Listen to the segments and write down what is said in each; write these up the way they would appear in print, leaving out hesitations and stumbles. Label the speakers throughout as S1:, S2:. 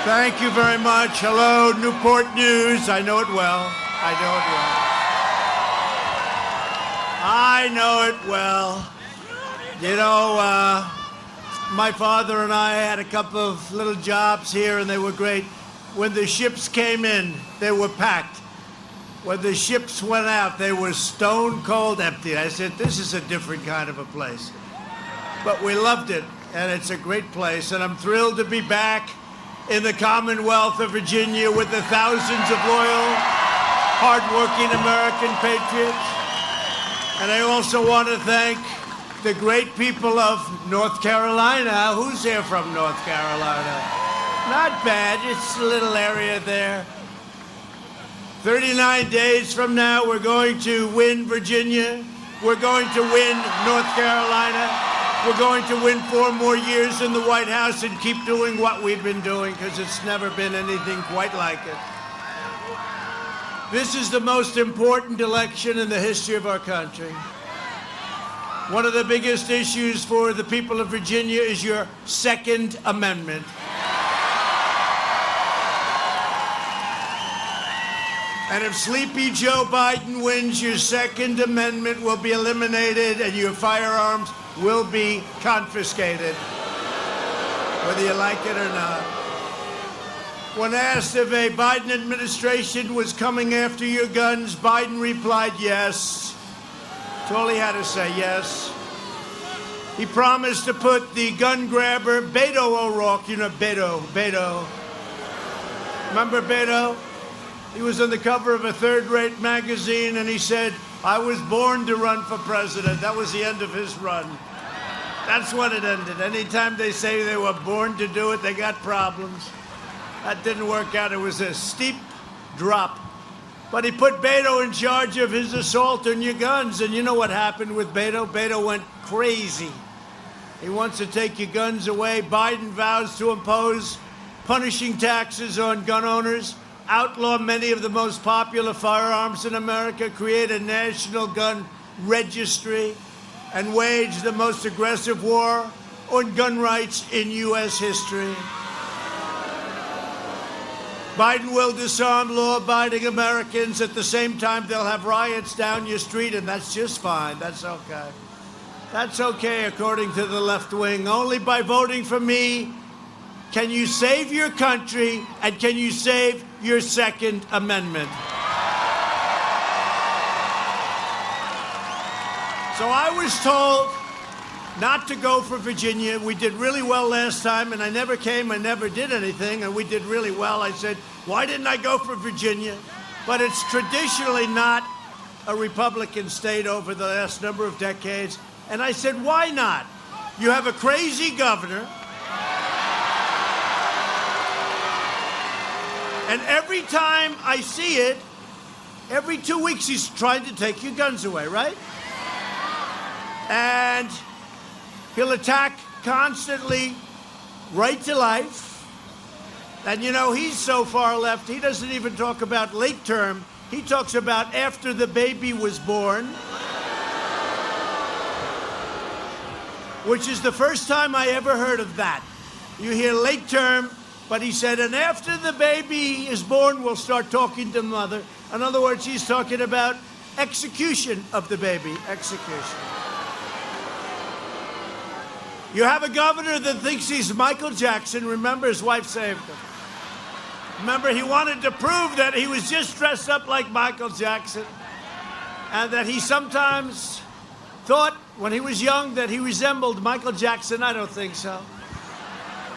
S1: Thank you very much. Hello, Newport News. I know it well. I know it well. You know, my father and I had a couple of little jobs here, and they were great. When the ships came in, they were packed. When the ships went out, they were stone cold empty. I said, this is a different kind of a place. But we loved it, and it's a great place, and I'm thrilled to be back in the Commonwealth of Virginia with the thousands of loyal, hardworking American patriots. And I also want to thank the great people of North Carolina. Who's here from North Carolina? Not bad, it's a little area there. 39 days from now, we're going to win Virginia. We're going to win North Carolina. We're going to win 4 more years in the White House and keep doing what we've been doing, because it's never been anything quite like it. This is the most important election in the history of our country. One of the biggest issues for the people of Virginia is your Second Amendment. And if Sleepy Joe Biden wins, your Second Amendment will be eliminated and your firearms will be confiscated, whether you like it or not. When asked if a Biden administration was coming after your guns, Biden replied yes. That's all he had to say, yes. He promised to put the gun grabber, Beto O'Rourke, you know Beto. Remember Beto? He was on the cover of a third-rate magazine, and he said, I was born to run for president. That was the end of his run. That's what it ended. Anytime they say they were born to do it, they got problems. That didn't work out. It was a steep drop. But he put Beto in charge of his assault on your guns. And you know what happened with Beto? Beto went crazy. He wants to take your guns away. Biden vows to impose punishing taxes on gun owners, outlaw many of the most popular firearms in America, create a national gun registry, and wage the most aggressive war on gun rights in U.S. history. Biden will disarm law-abiding Americans. At the same time, they'll have riots down your street, and that's just fine. That's okay. That's okay, according to the left wing. Only by voting for me can you save your country, and can you save your Second Amendment. So I was told not to go for Virginia. We did really well last time, and I never came, I never did anything, and we did really well. I said, why didn't I go for Virginia? But it's traditionally not a Republican state over the last number of decades. And I said, why not? You have a crazy governor, and every time I see it, every 2 weeks he's trying to take your guns away, right? And he'll attack constantly right to life. And you know, he's so far left, he doesn't even talk about late term. He talks about after the baby was born, which is the first time I ever heard of that. You hear late term, but he said, and after the baby is born, we'll start talking to mother. In other words, he's talking about execution of the baby, execution. You have a governor that thinks he's Michael Jackson. Remember, his wife saved him. Remember, he wanted to prove that he was just dressed up like Michael Jackson, and that he sometimes thought when he was young that he resembled Michael Jackson. I don't think so.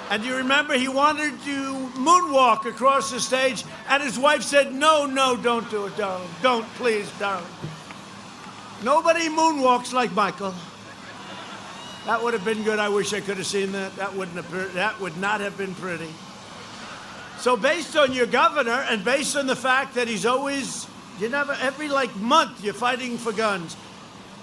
S1: And you remember he wanted to moonwalk across the stage, and his wife said, no, don't do it, darling. Don't, please, darling. Nobody moonwalks like Michael. That would have been good. I wish I could have seen that. That would not have been pretty. So based on your governor, and based on the fact that he's always, every month you're fighting for guns.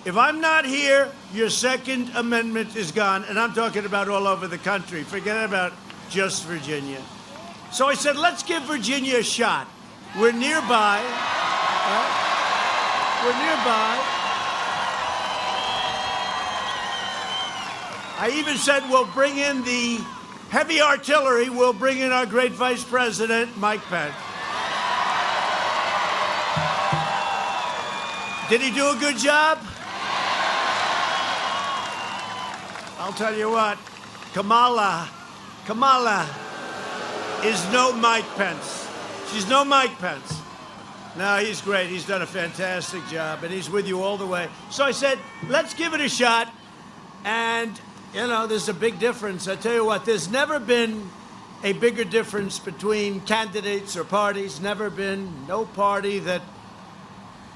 S1: If I'm not here, your Second Amendment is gone. And I'm talking about all over the country. Forget about just Virginia. So I said, let's give Virginia a shot. We're nearby. Right? We're nearby. I even said we'll bring in the heavy artillery will bring in our great Vice President, Mike Pence. Did he do a good job? I'll tell you what, Kamala is no Mike Pence. She's no Mike Pence. No, he's great. He's done a fantastic job, and he's with you all the way. So I said, let's give it a shot. And, you know, there's a big difference. I tell you what, there's never been a bigger difference between candidates or parties. Never been. No party that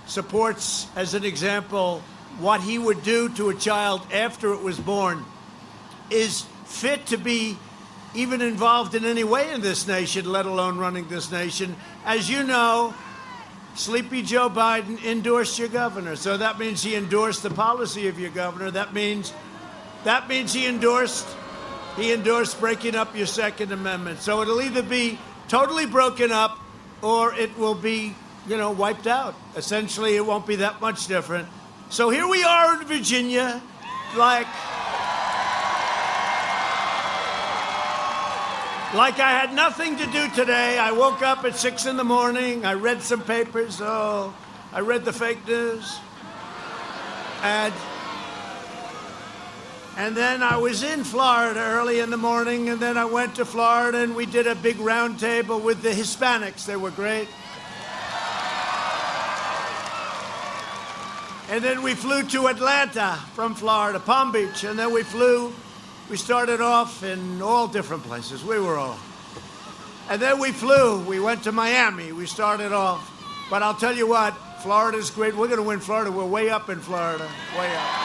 S1: supports, as an example, what he would do to a child after it was born is fit to be even involved in any way in this nation, let alone running this nation. As you know, Sleepy Joe Biden endorsed your governor. So that means he endorsed the policy of your governor. That means he endorsed breaking up your Second Amendment. So it'll either be totally broken up or it will be, you know, wiped out. Essentially, it won't be that much different. So here we are in Virginia, like I had nothing to do today. I woke up at 6 in the morning. I read some papers. I read the fake news. And then I was in Florida early in the morning, and then I went to Florida, and we did a big round table with the Hispanics. They were great. And then we flew to Atlanta from Florida, Palm Beach, and then we started off in all different places. And then we went to Miami. We started off. But I'll tell you what, Florida's great. We're going to win Florida. We're way up in Florida. Way up.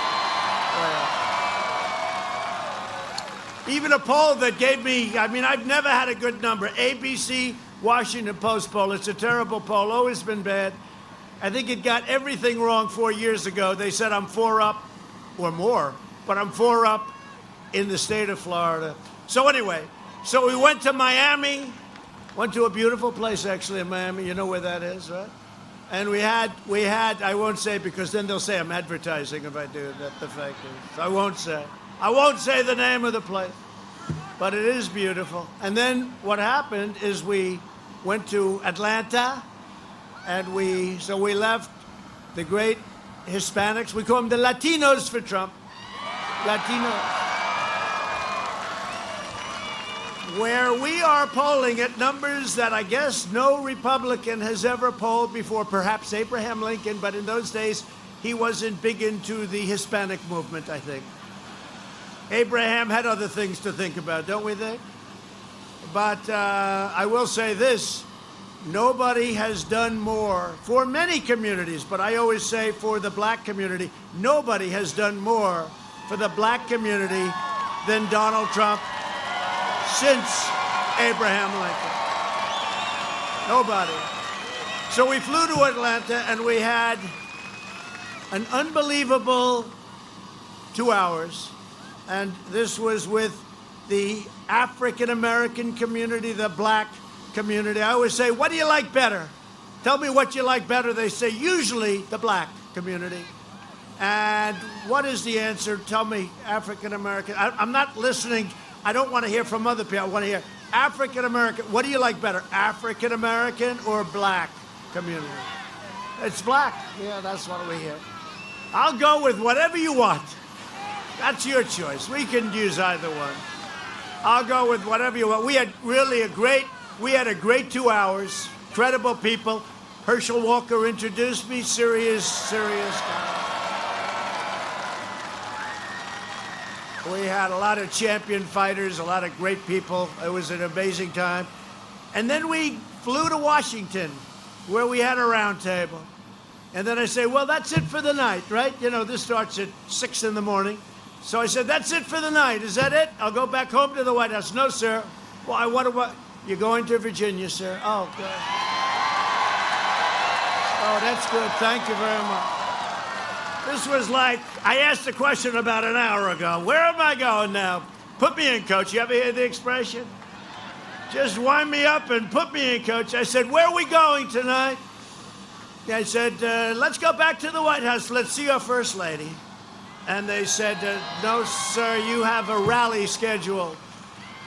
S1: Even a poll that gave me, I've never had a good number. ABC, Washington Post poll. It's a terrible poll, always been bad. I think it got everything wrong 4 years ago. They said I'm 4 up or more, but I'm 4 up in the state of Florida. So anyway, we went to Miami, went to a beautiful place actually in Miami. You know where that is, right? And we had, I won't say because then they'll say I'm advertising if I do that, the fake news. I won't say the name of the place, but it is beautiful. And then what happened is we went to Atlanta, and we left the great Hispanics. We call them the Latinos for Trump. Latinos. Where we are polling at numbers that I guess no Republican has ever polled before, perhaps Abraham Lincoln, but in those days he wasn't big into the Hispanic movement, I think. Abraham had other things to think about, don't we think? But I will say this, nobody has done more for many communities, but I always say for the black community, nobody has done more for the black community than Donald Trump since Abraham Lincoln. Nobody. So we flew to Atlanta, and we had an unbelievable 2 hours. And this was with the African-American community, the black community. I always say, what do you like better? Tell me what you like better. They say, usually the black community. And what is the answer? Tell me, African-American. I'm not listening. I don't want to hear from other people. I want to hear African-American. What do you like better, African-American or black community? It's black. Yeah, that's what we hear. I'll go with whatever you want. That's your choice. We can use either one. I'll go with whatever you want. We had a great 2 hours. Incredible people. Herschel Walker introduced me. Serious guy. We had a lot of champion fighters, a lot of great people. It was an amazing time. And then we flew to Washington, where we had a round table. And then I say, well, that's it for the night, right? You know, this starts at 6 in the morning. So I said, that's it for the night. Is that it? I'll go back home to the White House. No, sir. Why? What? You're going to Virginia, sir. Oh, good. Oh, that's good. Thank you very much. This was like, I asked the question about an hour ago. Where am I going now? Put me in, coach. You ever hear the expression? Just wind me up and put me in, coach. I said, where are we going tonight? I said, let's go back to the White House. Let's see our first lady. And they said, no, sir, you have a rally scheduled.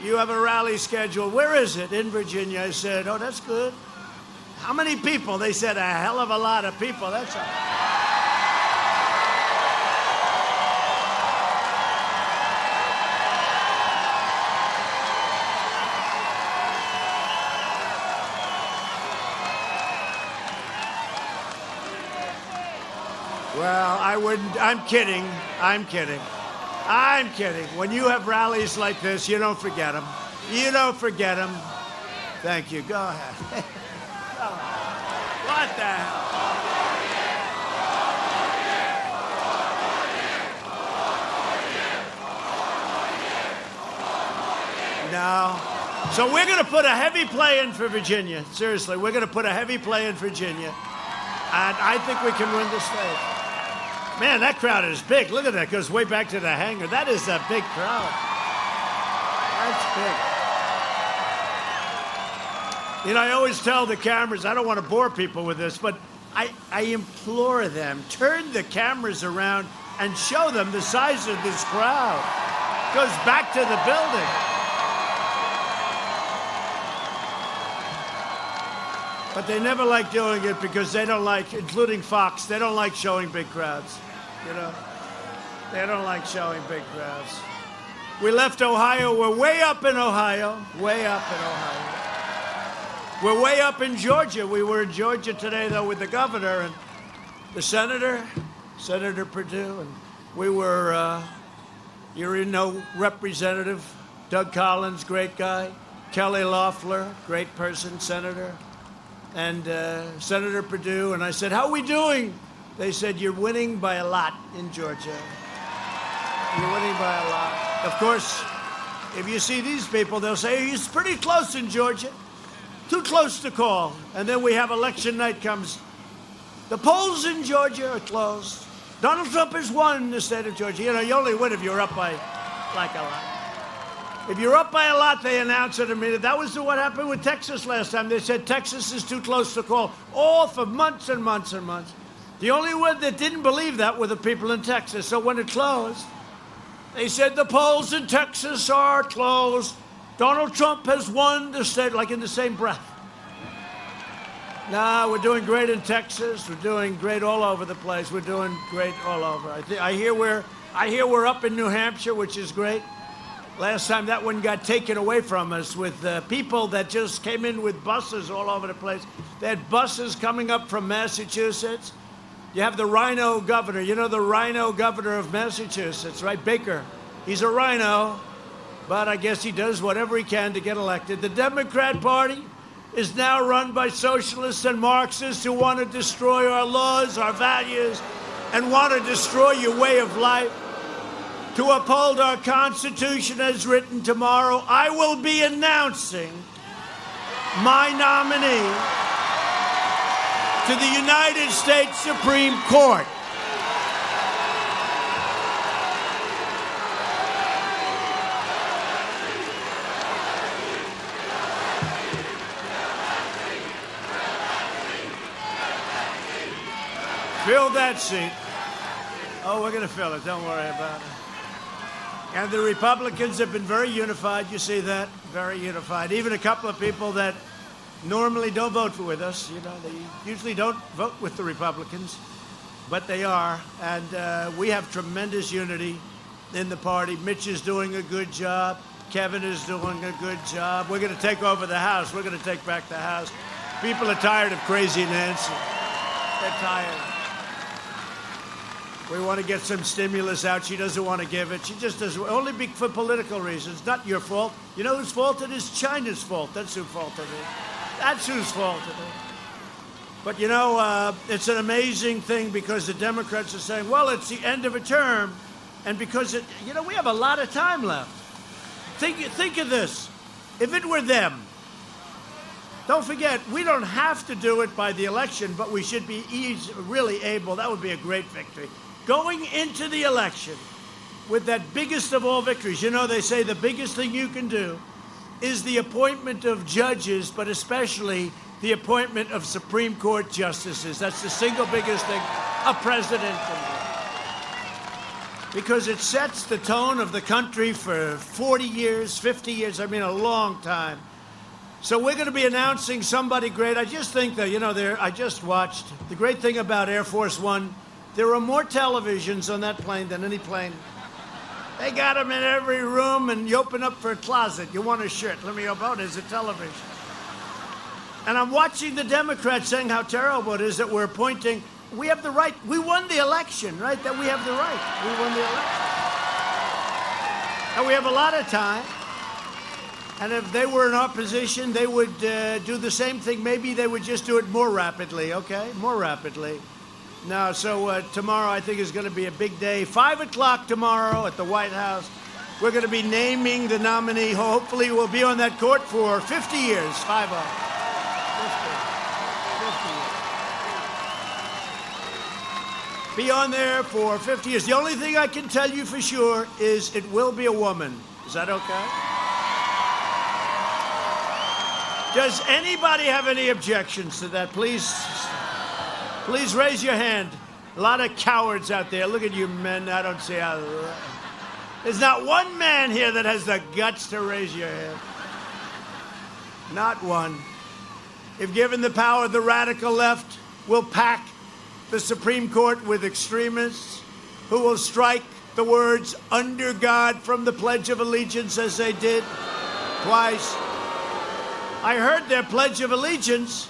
S1: You have a rally scheduled. Where is it? In Virginia. I said, oh, that's good. How many people? They said, a hell of a lot of people. That's all. Well, I wouldn't. I'm kidding. I'm kidding. I'm kidding. When you have rallies like this, you don't forget them. You don't forget them. Thank you. Go ahead. What the hell? No. So we're going to put a heavy play in for Virginia. Seriously, we're going to put a heavy play in Virginia. And I think we can win the state. Man, that crowd is big. Look at that. Goes way back to the hangar. That is a big crowd. That's big. You know, I always tell the cameras, I don't want to bore people with this, but I implore them, turn the cameras around and show them the size of this crowd. Goes back to the building. But they never like doing it because they don't like, including Fox, they don't like showing big crowds. You know, they don't like showing big crowds. We left Ohio. We're way up in Ohio. Way up in Ohio. We're way up in Georgia. We were in Georgia today, though, with the governor and the senator, Senator Perdue, and we were, you know, Representative Doug Collins, great guy, Kelly Loeffler, great person, senator, and Senator Perdue, and I said, how are we doing? They said, you're winning by a lot in Georgia. You're winning by a lot. Of course, if you see these people, they'll say, he's pretty close in Georgia. Too close to call. And then we have election night comes. The polls in Georgia are closed. Donald Trump has won in the state of Georgia. You know, you only win if you're up by like a lot. If you're up by a lot, they announce it immediately. That was what happened with Texas last time. They said Texas is too close to call. All for months and months and months. The only one that didn't believe that were the people in Texas. So when it closed, they said the polls in Texas are closed. Donald Trump has won the state, like in the same breath. No, we're doing great in Texas. We're doing great all over the place. We're doing great all over. I hear we're up in New Hampshire, which is great. Last time that one got taken away from us with people that just came in with buses all over the place. They had buses coming up from Massachusetts. You have the rhino governor. You know the rhino governor of Massachusetts, right? Baker. He's a rhino, but I guess he does whatever he can to get elected. The Democrat Party is now run by socialists and Marxists who want to destroy our laws, our values, and want to destroy your way of life. To uphold our Constitution as written tomorrow, I will be announcing my nominee to the United States Supreme Court. Fill that seat. Oh, we're going to fill it. Don't worry about it. And the Republicans have been very unified. You see that? Very unified. Even a couple of people that normally don't vote with us. You know, they usually don't vote with the Republicans, but they are. And we have tremendous unity in the party. Mitch is doing a good job. Kevin is doing a good job. We're going to take over the House. We're going to take back the House. People are tired of crazy Nancy. They're tired. We want to get some stimulus out. She doesn't want to give it. She just doesn't. Only for political reasons. Not your fault. You know whose fault it is? China's fault. That's whose fault it is. That's whose fault it is. But, you know, it's an amazing thing because the Democrats are saying, well, it's the end of a term. And because, you know, we have a lot of time left. Think of this. If it were them, don't forget, we don't have to do it by the election, but we should be really able. That would be a great victory. Going into the election with that biggest of all victories. You know, they say the biggest thing you can do is the appointment of judges, but especially the appointment of Supreme Court justices. That's the single biggest thing a president can do. because it sets the tone of the country for 40 years, 50 years, I mean a long time. So we're going to be announcing somebody great. I just think that, I just watched. The great thing about Air Force One, there are more televisions on that plane than any plane. They got them in every room, and you open up for a closet. You want a shirt. Let me open. Oh, there's a television. And I'm watching the Democrats saying how terrible it is that we're appointing. We have the right. We won the election, right? That we have the right. We won the election. And we have a lot of time. And if they were in opposition, they would do the same thing. Maybe they would just do it more rapidly, okay? More rapidly. No, so tomorrow I think is going to be a big day. 5 o'clock tomorrow at the White House. We're going to be naming the nominee. Hopefully we'll be on that court for 50 years. 5-0. 50 years. Be on there for 50 years. The only thing I can tell you for sure is it will be a woman. Is that okay? Does anybody have any objections to that? Please raise your hand. A lot of cowards out there. Look at you men. I don't see how. There's not one man here that has the guts to raise your hand. Not one. If given the power, the radical left will pack the Supreme Court with extremists who will strike the words "under God" from the Pledge of Allegiance as they did twice. I heard their Pledge of Allegiance.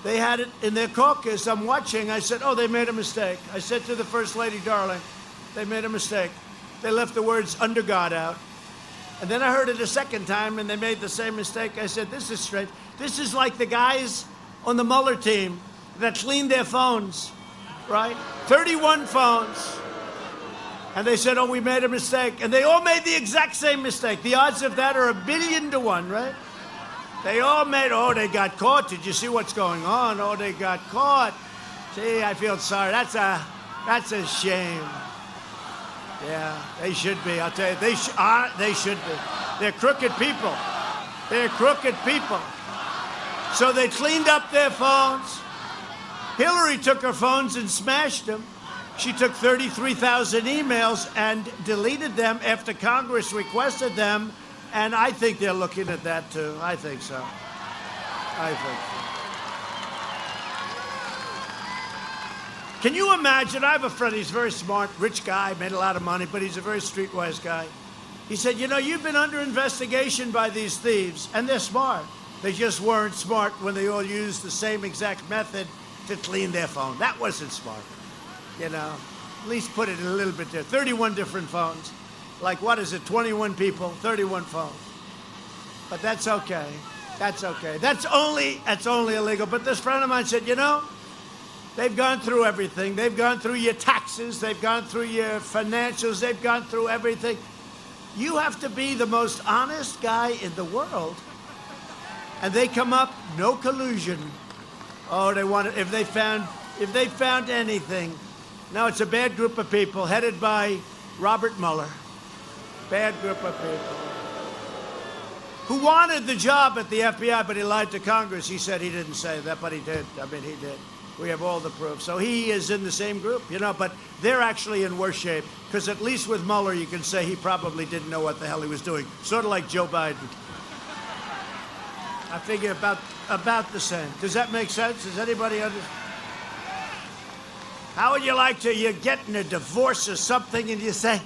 S1: They had it in their caucus. I'm watching. I said, oh, they made a mistake. I said to the First Lady, darling, they made a mistake. They left the words "under God" out. And then I heard it a second time, and they made the same mistake. I said, this is strange. This is like the guys on the Mueller team that cleaned their phones, right? 31 phones. And they said, oh, we made a mistake. And they all made the exact same mistake. The odds of that are 1,000,000,000 to 1, right? They all made, oh, they got caught. Did you see what's going on? Oh, they got caught. See, I feel sorry. That's a shame. Yeah, they should be. I'll tell you, they should be. They're crooked people. They're crooked people. So they cleaned up their phones. Hillary took her phones and smashed them. She took 33,000 emails and deleted them after Congress requested them. And I think they're looking at that, too. I think so. I think so. Can you imagine? I have a friend. He's a very smart, rich guy, made a lot of money, but he's a very streetwise guy. He said, you've been under investigation by these thieves, and they're smart. They just weren't smart when they all used the same exact method to clean their phone. That wasn't smart. At least put it in a little bit there. 31 different phones. Like, what is it, 21 people, 31 phones. But that's okay. That's okay. That's only illegal. But this friend of mine said, they've gone through everything. They've gone through your taxes. They've gone through your financials. They've gone through everything. You have to be the most honest guy in the world. And they come up, no collusion. Oh, they want it, if they found anything. No, it's a bad group of people headed by Robert Mueller. Bad group of people who wanted the job at the FBI, but he lied to Congress. He said he didn't say that, but he did. I mean, he did. We have all the proof. So he is in the same group, but they're actually in worse shape, because at least with Mueller, you can say he probably didn't know what the hell he was doing. Sort of like Joe Biden. I figure about the same. Does that make sense? Does anybody understand? How would you like to, you're getting a divorce or something, and you say,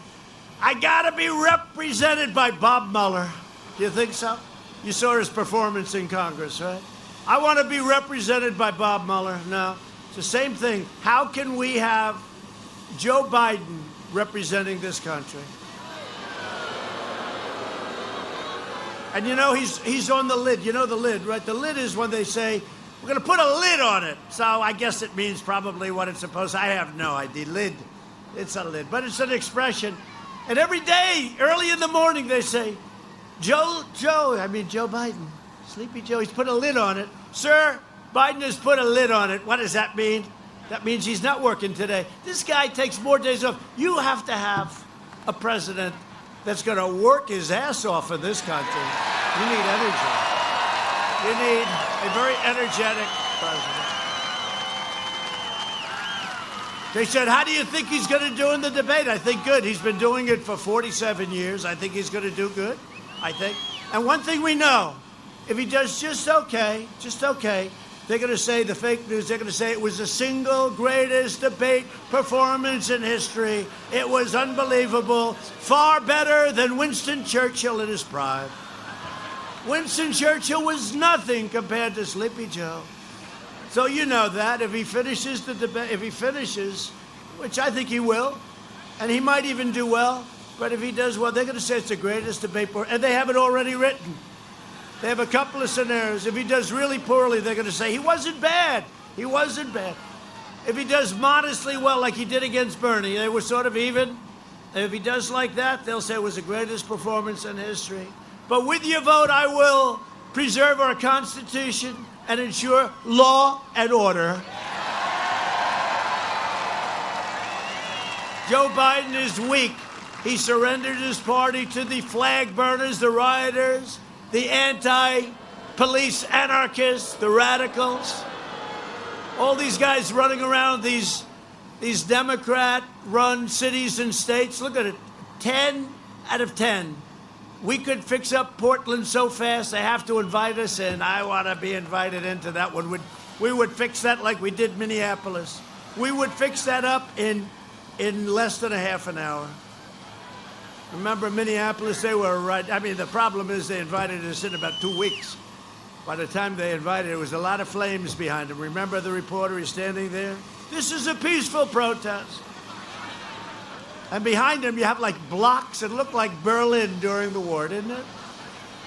S1: I gotta be represented by Bob Mueller. Do you think so? You saw his performance in Congress, right? I want to be represented by Bob Mueller. No, it's the same thing. How can we have Joe Biden representing this country? And he's on the lid. You know the lid, right? The lid is when they say, we're going to put a lid on it. So I guess it means probably what it's supposed to. I have no idea. Lid. It's a lid. But it's an expression. And every day, early in the morning, they say, Joe Biden, Sleepy Joe, he's put a lid on it. Sir, Biden has put a lid on it. What does that mean? That means he's not working today. This guy takes more days off. You have to have a president that's going to work his ass off in this country. You need energy. You need a very energetic president. They said, how do you think he's going to do in the debate? I think good. He's been doing it for 47 years. I think he's going to do good, I think. And one thing we know, if he does just okay, they're going to say, the fake news, they're going to say it was the single greatest debate performance in history. It was unbelievable. Far better than Winston Churchill in his prime. Winston Churchill was nothing compared to Sleepy Joe. So you know that if he finishes the debate, which I think he will, and he might even do well, but if he does well, they're going to say it's the greatest debate, and they have it already written. They have a couple of scenarios. If he does really poorly, they're going to say he wasn't bad. He wasn't bad. If he does modestly well, like he did against Bernie, they were sort of even. And if he does like that, they'll say it was the greatest performance in history. But with your vote, I will preserve our Constitution and ensure law and order. Joe Biden is weak. He surrendered his party to the flag burners, the rioters, the anti-police anarchists, the radicals. All these guys running around these Democrat-run cities and states. Look at it, 10 out of 10. We could fix up Portland so fast, they have to invite us in. I want to be invited into that one. We would fix that like we did Minneapolis. We would fix that up in less than a half an hour. Remember Minneapolis, they were right. I mean, the problem is they invited us in about 2 weeks. By the time they invited, there was a lot of flames behind them. Remember the reporter is standing there? This is a peaceful protest. And behind him, you have like blocks that look like Berlin during the war, didn't it?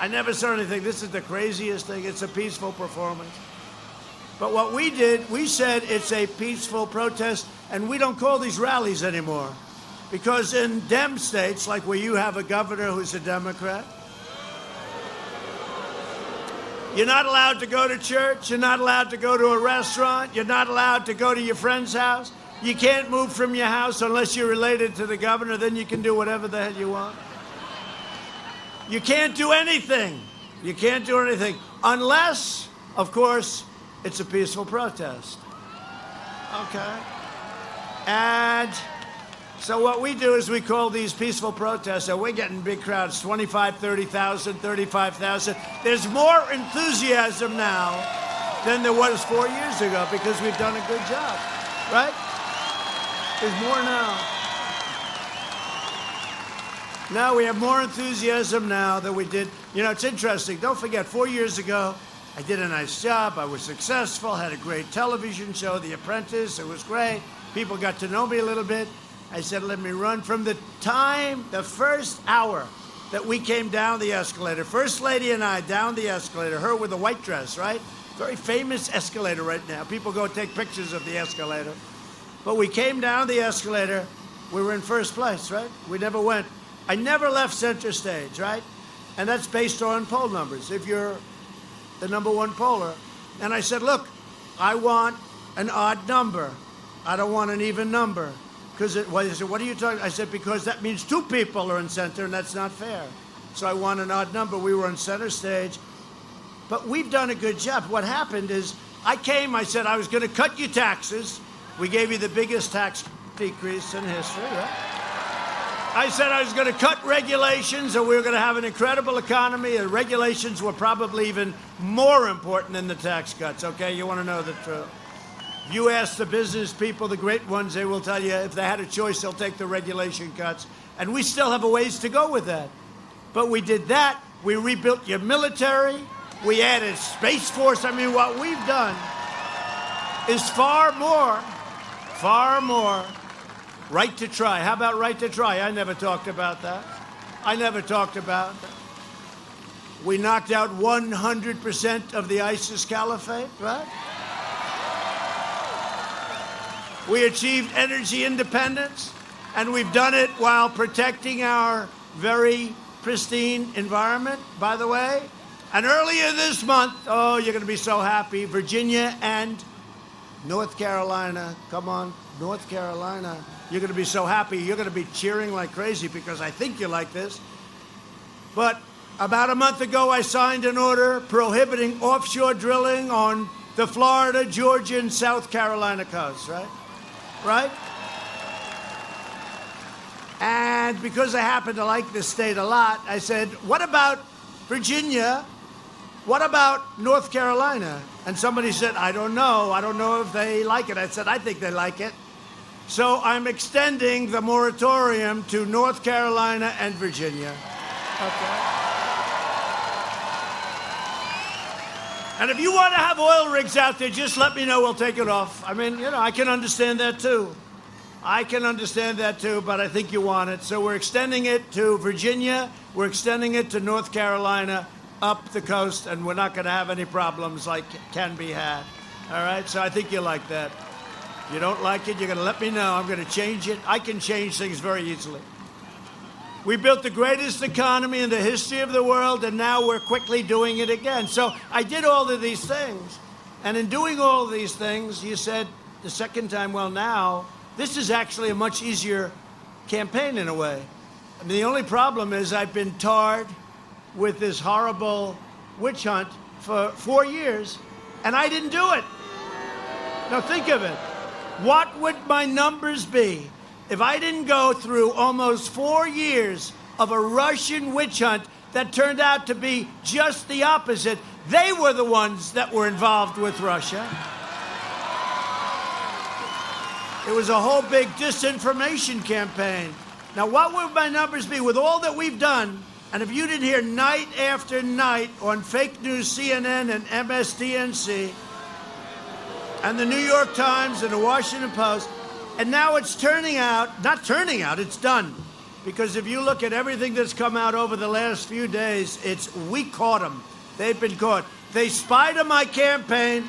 S1: I never saw anything. This is the craziest thing. It's a peaceful performance. But what we did, we said it's a peaceful protest, and we don't call these rallies anymore. Because in Dem states, like where you have a governor who's a Democrat, you're not allowed to go to church, you're not allowed to go to a restaurant, you're not allowed to go to your friend's house. You can't move from your house unless you're related to the governor, then you can do whatever the hell you want. You can't do anything. You can't do anything unless, of course, it's a peaceful protest. Okay? And so what we do is we call these peaceful protests, and we're getting big crowds, 25, 30,000, 35,000. There's more enthusiasm now than there was 4 years ago because we've done a good job, right? There's more now. Now we have more enthusiasm now than we did. You know, it's interesting. Don't forget, 4 years ago, I did a nice job. I was successful, had a great television show, The Apprentice. It was great. People got to know me a little bit. I said, let me run. From the time, the first hour that we came down the escalator, First Lady and I down the escalator, her with a white dress, right? Very famous escalator right now. People go take pictures of the escalator. But we came down the escalator. We were in first place, right? We never went. I never left center stage, right? And that's based on poll numbers, if you're the number one poller. And I said, look, I want an odd number. I don't want an even number. Because he said, what are you talking? I said, because that means two people are in center, and that's not fair. So I want an odd number. We were on center stage. But we've done a good job. What happened is I said I was going to cut you taxes. We gave you the biggest tax decrease in history, right? I said I was going to cut regulations, and we were going to have an incredible economy. The regulations were probably even more important than the tax cuts, okay? You want to know the truth. If you ask the business people, the great ones, they will tell you if they had a choice, they'll take the regulation cuts. And we still have a ways to go with that. But we did that. We rebuilt your military. We added Space Force. I mean, what we've done is far more. Right to try. How about right to try? I never talked about that. We knocked out 100% of the ISIS caliphate, right? We achieved energy independence, and we've done it while protecting our very pristine environment, by the way. And earlier this month, oh, you're going to be so happy, Virginia and North Carolina, come on, North Carolina. You're going to be so happy. You're going to be cheering like crazy because I think you like this. But about a month ago, I signed an order prohibiting offshore drilling on the Florida, Georgia, and South Carolina coast, right? Right? And because I happen to like this state a lot, I said, what about Virginia? What about North Carolina? And somebody said, I don't know. I don't know if they like it. I said, I think they like it. So I'm extending the moratorium to North Carolina and Virginia. Okay. And if you want to have oil rigs out there, just let me know. We'll take it off. I mean, I can understand that too. I can understand that too, but I think you want it. So we're extending it to Virginia. We're extending it to North Carolina, up the coast, and we're not going to have any problems like can be had. All right? So I think you like that. If you don't like it, you're going to let me know. I'm going to change it. I can change things very easily. We built the greatest economy in the history of the world, and now we're quickly doing it again. So I did all of these things. And in doing all of these things, you said the second time, well, now, this is actually a much easier campaign in a way. I mean, the only problem is I've been tarred with this horrible witch hunt for 4 years, and I didn't do it. Now think of it. What would my numbers be if I didn't go through almost 4 years of a Russian witch hunt that turned out to be just the opposite? They were the ones that were involved with Russia. It was a whole big disinformation campaign. Now, what would my numbers be with all that we've done? And if you didn't hear night after night on fake news, CNN and MSDNC, and the New York Times and the Washington Post, and now it's it's done. Because if you look at everything that's come out over the last few days, we caught them. They've been caught. They spied on my campaign,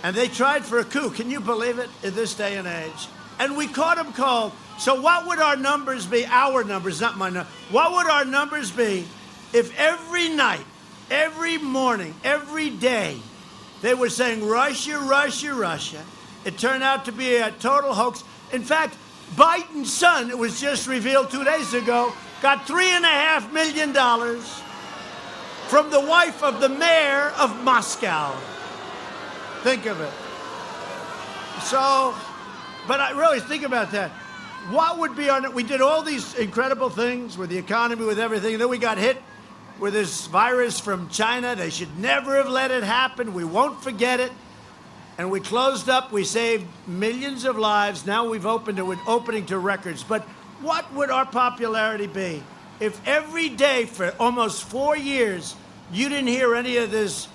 S1: and they tried for a coup. Can you believe it in this day and age? And we caught them cold. So what would our numbers be? Our numbers, not my numbers. What would our numbers be if every night, every morning, every day, they were saying Russia, Russia, Russia? It turned out to be a total hoax. In fact, Biden's son, it was just revealed 2 days ago, got $3.5 million from the wife of the mayor of Moscow. Think of it. So, but I really think about that. What would be we did all these incredible things with the economy, with everything, and then we got hit with this virus from China. They should never have let it happen. We won't forget it. And we closed up. We saved millions of lives. Now we've opened it with opening to records. But what would our popularity be if every day for almost 4 years you didn't hear any of this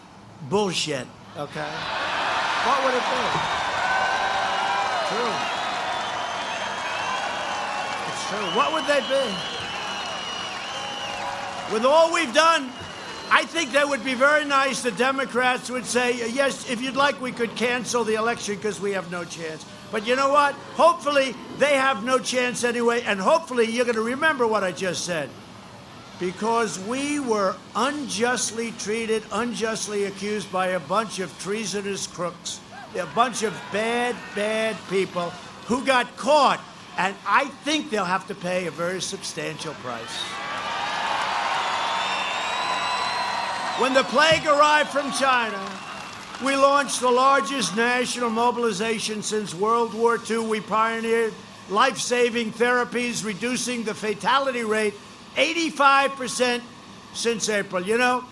S1: bullshit, okay? What would it be? True. It's true. What would they be? With all we've done, I think that would be very nice. The Democrats would say, yes, if you'd like, we could cancel the election because we have no chance. But you know what? Hopefully, they have no chance anyway, and hopefully you're going to remember what I just said. Because we were unjustly treated, unjustly accused by a bunch of treasonous crooks, a bunch of bad, bad people who got caught. And I think they'll have to pay a very substantial price. When the plague arrived from China, we launched the largest national mobilization since World War II. We pioneered life-saving therapies, reducing the fatality rate 85% since April. You know,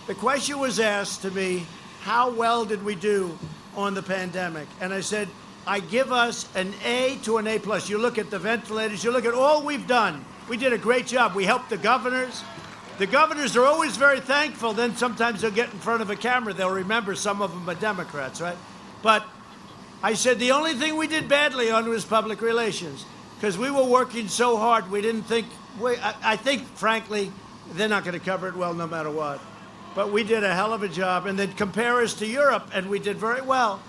S1: the question was asked to me, how well did we do on the pandemic? And I said, I give us an A to an A+. You look at the ventilators, you look at all we've done. We did a great job. We helped the governors. The governors are always very thankful. Then sometimes they'll get in front of a camera. They'll remember some of them are Democrats, right? But I said the only thing we did badly on was public relations because we were working so hard. We didn't think, I think, frankly, they're not going to cover it well no matter what. But we did a hell of a job. And then compare us to Europe, and we did very well.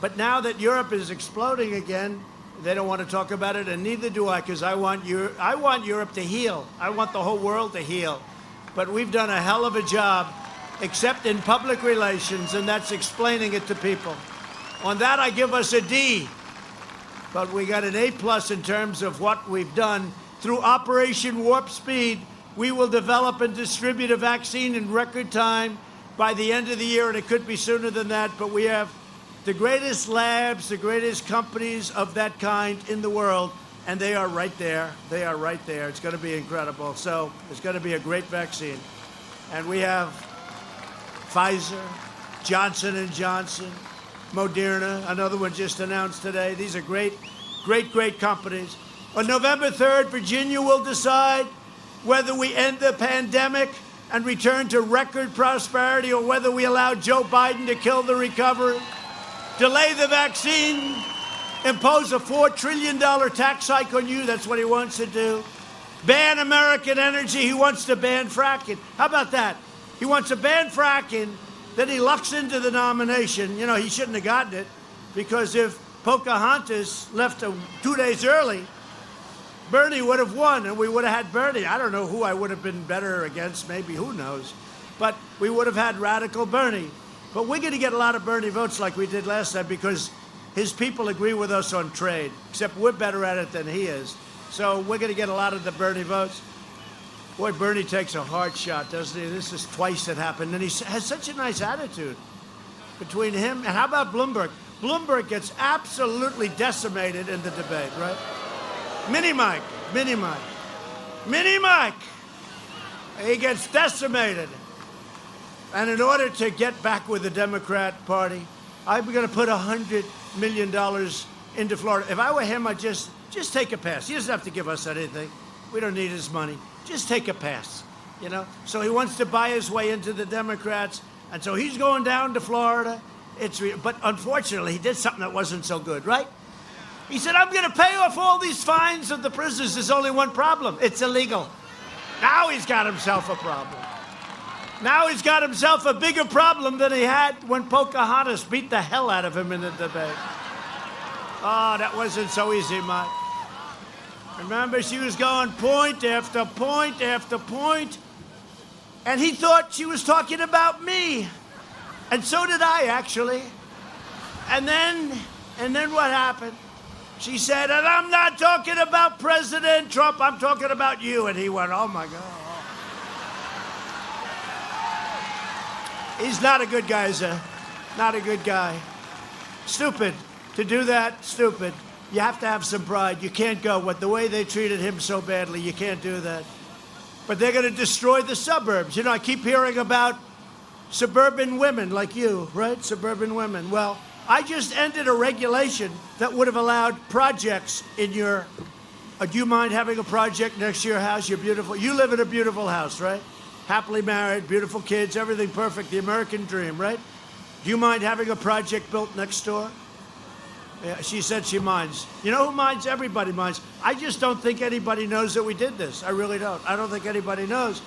S1: But now that Europe is exploding again, they don't want to talk about it, and neither do I, because I want Europe to heal. I want the whole world to heal. But we've done a hell of a job, except in public relations, and that's explaining it to people. On that, I give us a D. But we got an A+ in terms of what we've done. Through Operation Warp Speed, we will develop and distribute a vaccine in record time by the end of the year, and it could be sooner than that, but we have the greatest labs, the greatest companies of that kind in the world And they are right there. They are right there. It's going to be incredible. So it's going to be a great vaccine. And we have Pfizer, Johnson & Johnson, Moderna, another one just announced today. These are great, great, great companies. On November 3rd, Virginia will decide whether we end the pandemic and return to record prosperity or whether we allow Joe Biden to kill the recovery, delay the vaccine, impose a $4 trillion tax hike on you. That's what he wants to do. Ban American energy. He wants to ban fracking. How about that? He wants to ban fracking. Then he lucks into the nomination. You know, he shouldn't have gotten it because if Pocahontas left 2 days early, Bernie would have won and we would have had Bernie. I don't know who I would have been better against. Maybe, who knows? But we would have had radical Bernie. But we're going to get a lot of Bernie votes like we did last time because his people agree with us on trade, except we're better at it than he is. So we're going to get a lot of the Bernie votes. Boy, Bernie takes a hard shot, doesn't he? This is twice it happened. And he has such a nice attitude between him. And how about Bloomberg? Bloomberg gets absolutely decimated in the debate, right? Mini Mike. He gets decimated. And in order to get back with the Democrat Party, I'm going to put $100 million into Florida. If I were him, I'd just take a pass. He doesn't have to give us anything. We don't need his money. Just take a pass, you know? So he wants to buy his way into the Democrats, and so he's going down to Florida. But unfortunately, he did something that wasn't so good, right? He said, I'm going to pay off all these fines of the prisoners. There's only one problem. It's illegal. Now he's got himself a problem. Now he's got himself a bigger problem than he had when Pocahontas beat the hell out of him in the debate. Oh, that wasn't so easy, Mike. Remember, she was going point after point after point, and he thought she was talking about me. And so did I, actually. And then what happened? She said, and I'm not talking about President Trump, I'm talking about you. And he went, oh, my God. He's not a good guy, sir. Not a good guy. Stupid. To do that, stupid. You have to have some pride. You can't go. The way they treated him so badly, you can't do that. But they're going to destroy the suburbs. You know, I keep hearing about suburban women like you, right? Suburban women. Well, I just ended a regulation that would have allowed projects in your... do you mind having a project next to your house? You're beautiful. You live in a beautiful house, right? Happily married, beautiful kids, everything perfect, the American dream, right? Do you mind having a project built next door? Yeah, she said she minds. You know who minds? Everybody minds. I just don't think anybody knows that we did this. I really don't. I don't think anybody knows.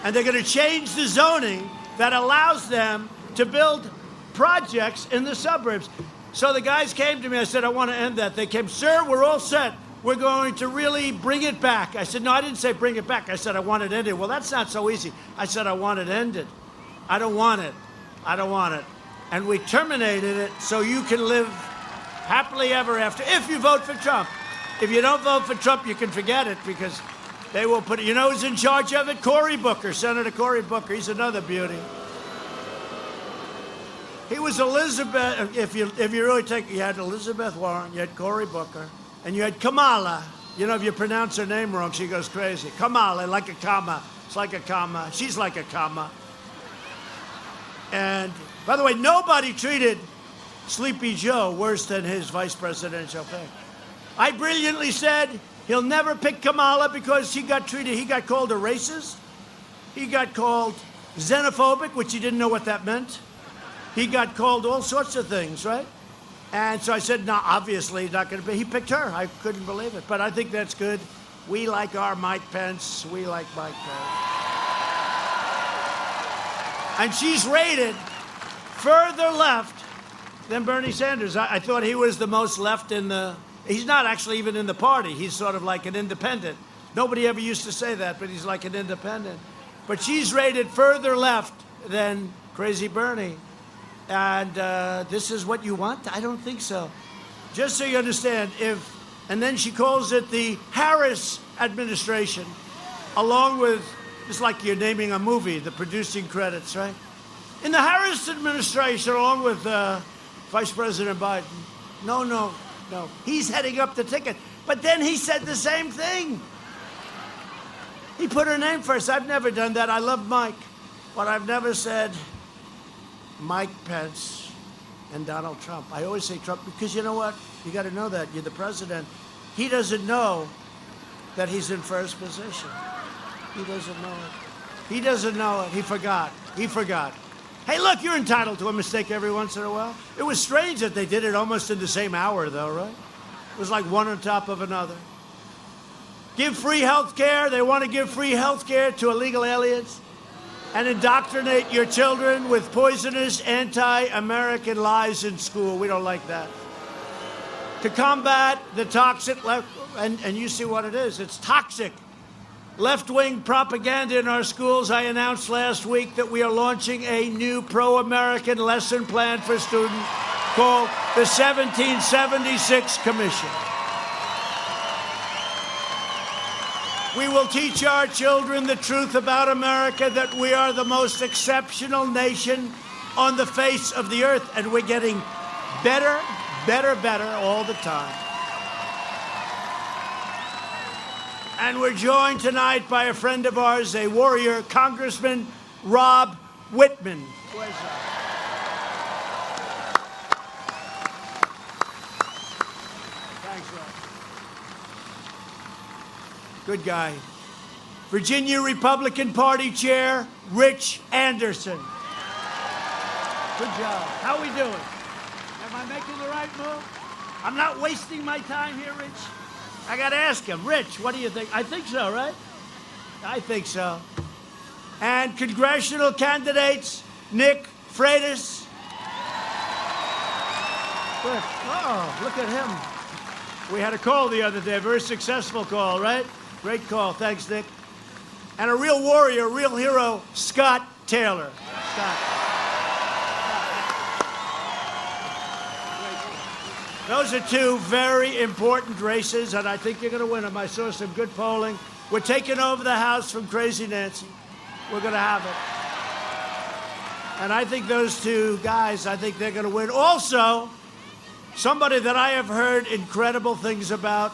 S1: And they're going to change the zoning that allows them to build projects in the suburbs. So the guys came to me. I said, I want to end that. They came, sir, we're all set. We're going to really bring it back. I said, no, I didn't say bring it back. I said, I want it ended. Well, that's not so easy. I said, I want it ended. I don't want it. I don't want it. And we terminated it so you can live happily ever after if you vote for Trump. If you don't vote for Trump, you can forget it because they will put it. You know who's in charge of it? Cory Booker, Senator Cory Booker. He's another beauty. He was Elizabeth. If you really take, you had Elizabeth Warren, you had Cory Booker, and you had Kamala. You know, if you pronounce her name wrong, she goes crazy. Kamala, like a comma. It's like a comma. She's like a comma. And by the way, nobody treated Sleepy Joe worse than his vice presidential pick. I brilliantly said he'll never pick Kamala because he got called a racist. He got called xenophobic, which he didn't know what that meant. He got called all sorts of things, right? And so I said, no, obviously he's not going to be. He picked her. I couldn't believe it. But I think that's good. We like our Mike Pence. We like Mike Pence. And she's rated further left than Bernie Sanders. I thought he was the most left in the... He's not actually even in the party. He's sort of like an independent. Nobody ever used to say that, but he's like an independent. But she's rated further left than Crazy Bernie. And this is what you want? I don't think so. Just so you understand, and then she calls it the Harris administration, along with, it's like you're naming a movie, the producing credits, right? In the Harris administration, along with Vice President Biden. No. He's heading up the ticket. But then he said the same thing. He put her name first. I've never done that. I love Mike. But I've never said Mike Pence and Donald Trump. I always say Trump because you know what? You got to know that. You're the president. He doesn't know that he's in first position. He doesn't know it. He doesn't know it. He forgot. He forgot. Hey, look, you're entitled to a mistake every once in a while. It was strange that they did it almost in the same hour, though, right? It was like one on top of another. Give free health care. They want to give free health care to illegal aliens and indoctrinate your children with poisonous anti-American lies in school. We don't like that. To combat the toxic left, and you see what it is. It's toxic left-wing propaganda in our schools. I announced last week that we are launching a new pro-American lesson plan for students called the 1776 Commission. We will teach our children the truth about America, that we are the most exceptional nation on the face of the earth, and we're getting better, better, better all the time. And we're joined tonight by a friend of ours, a warrior, Congressman Rob Whitman. Thanks, Rob. Good guy. Virginia Republican Party Chair, Rich Anderson. Good job. How are we doing? Am I making the right move? I'm not wasting my time here, Rich. I got to ask him. Rich, what do you think? I think so, right? I think so. And congressional candidates, Nick Freitas. Oh, look at him. We had a call the other day, a very successful call, right? Great call. Thanks, Nick. And a real warrior, a real hero, Scott Taylor. Scott. Those are two very important races, and I think you're going to win them. I saw some good polling. We're taking over the House from Crazy Nancy. We're going to have it. And I think those two guys, I think they're going to win. Also, somebody that I have heard incredible things about,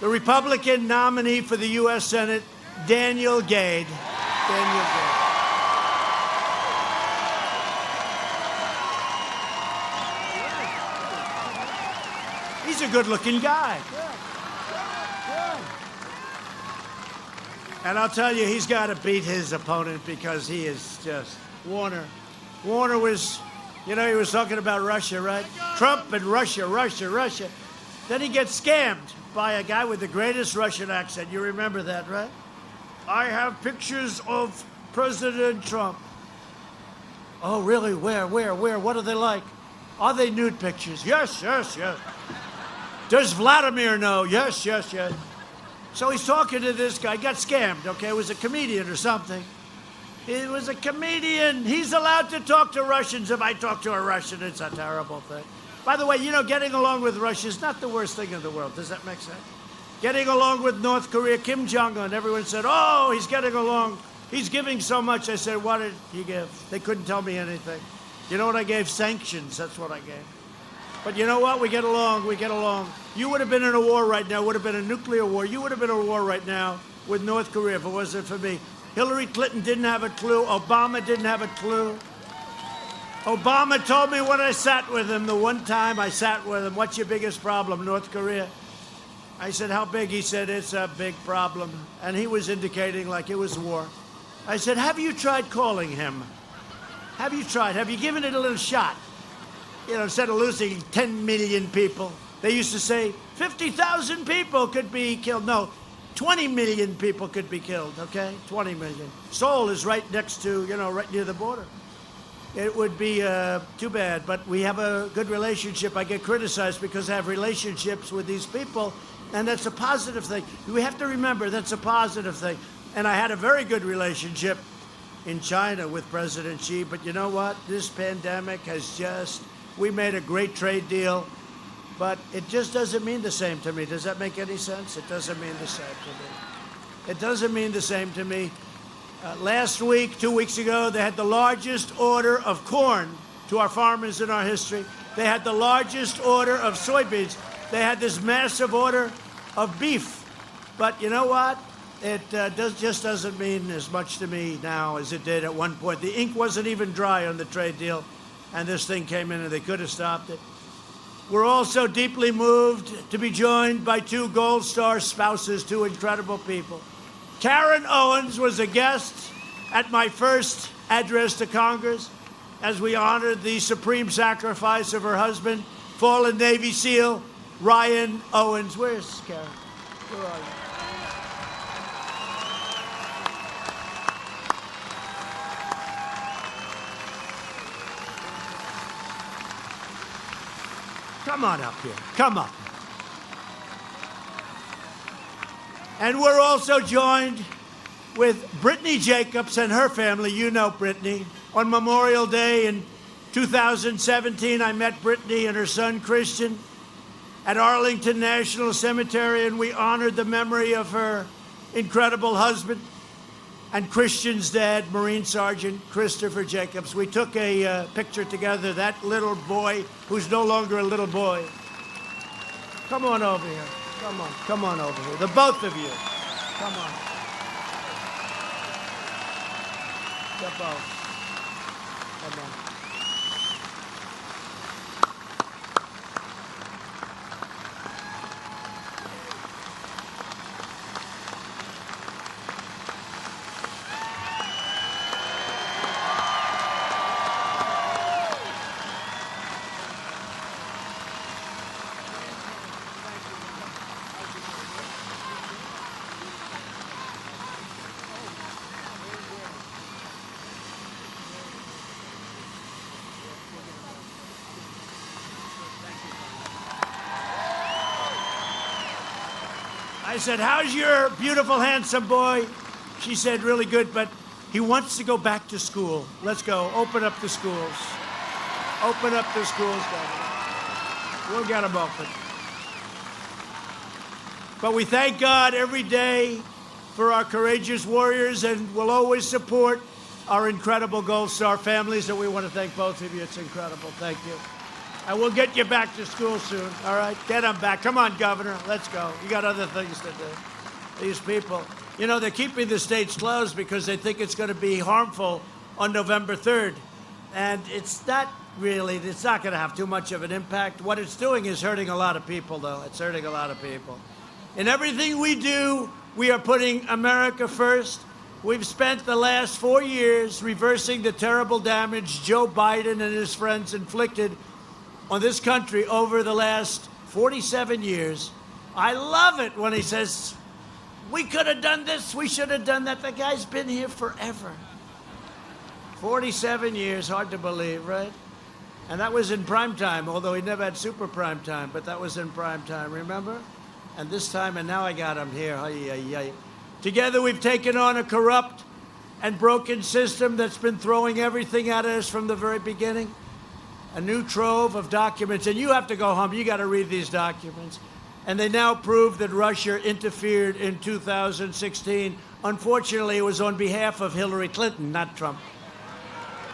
S1: the Republican nominee for the U.S. Senate, Daniel Gade. Daniel Gade. He's a good-looking guy. And I'll tell you, he's got to beat his opponent because he is just Warner. Warner was, you know, he was talking about Russia, right? Trump and Russia, Russia, Russia. Then he gets scammed by a guy with the greatest Russian accent. You remember that, right? I have pictures of President Trump. Oh, really? Where? What are they like? Are they nude pictures? Yes, yes, yes. Does Vladimir know? Yes, yes, yes. So he's talking to this guy. Got scammed, okay? It was a comedian or something. It was a comedian. He's allowed to talk to Russians. If I talk to a Russian, it's a terrible thing. By the way, you know, getting along with Russia is not the worst thing in the world. Does that make sense? Getting along with North Korea, Kim Jong-un, everyone said, oh, he's getting along. He's giving so much. I said, what did he give? They couldn't tell me anything. You know what I gave? Sanctions. That's what I gave. But you know what? We get along. We get along. You would have been in a war right now. Would have been a nuclear war. You would have been in a war right now with North Korea if it wasn't for me. Hillary Clinton didn't have a clue. Obama didn't have a clue. Obama told me when I sat with him, the one time I sat with him, what's your biggest problem, North Korea? I said, how big? He said, it's a big problem. And he was indicating like it was war. I said, have you tried calling him? Have you tried? Have you given it a little shot? You know, instead of losing 10 million people, they used to say 50,000 people could be killed. No, 20 million people could be killed, okay? 20 million. Seoul is right next to, you know, right near the border. It would be too bad, but we have a good relationship. I get criticized because I have relationships with these people, and that's a positive thing. We have to remember that's a positive thing. And I had a very good relationship in China with President Xi, but you know what? This pandemic has just, we made a great trade deal, but it just doesn't mean the same to me. Does that make any sense? It doesn't mean the same to me. It doesn't mean the same to me. Last week, 2 weeks ago, they had the largest order of corn to our farmers in our history. They had the largest order of soybeans. They had this massive order. of beef. But you know what? It just doesn't mean as much to me now as it did at one point. The ink wasn't even dry on the trade deal, and this thing came in and they could have stopped it. We're also deeply moved to be joined by two Gold Star spouses, two incredible people. Karen Owens was a guest at my first address to Congress as we honored the supreme sacrifice of her husband, fallen Navy SEAL Ryan Owens. Where's Karen? Where are you? Come on up here. Come up. And we're also joined with Brittany Jacobs and her family. You know Brittany. On Memorial Day in 2017, I met Brittany and her son Christian at Arlington National Cemetery, and we honored the memory of her incredible husband and Christian's dad, Marine Sergeant Christopher Jacobs. We took a picture together, that little boy who's no longer a little boy. Come on over here. Come on over here. The both of you. Come on. The both. Come on. I said, how's your beautiful, handsome boy? She said, really good, but he wants to go back to school. Let's go. Open up the schools. Open up the schools, Governor. We'll get them open. But we thank God every day for our courageous warriors, and we'll always support our incredible Gold Star families, and we want to thank both of you. It's incredible. Thank you. And we'll get you back to school soon, all right? Get them back. Come on, Governor. Let's go. You got other things to do. These people, you know, they're keeping the states closed because they think it's going to be harmful on November 3rd. And it's not really, it's not going to have too much of an impact. What it's doing is hurting a lot of people, though. It's hurting a lot of people. In everything we do, we are putting America first. We've spent the last 4 years reversing the terrible damage Joe Biden and his friends inflicted on this country over the last 47 years. I love it when he says, we could have done this, we should have done that. The guy's been here forever. 47 years, hard to believe, right? And that was in prime time, although he never had super prime time, but that was in prime time, remember? And this time, and now I got him here. Together we've taken on a corrupt and broken system that's been throwing everything at us from the very beginning. A new trove of documents, and you have to go home. You got to read these documents. And they now prove that Russia interfered in 2016. Unfortunately, it was on behalf of Hillary Clinton, not Trump.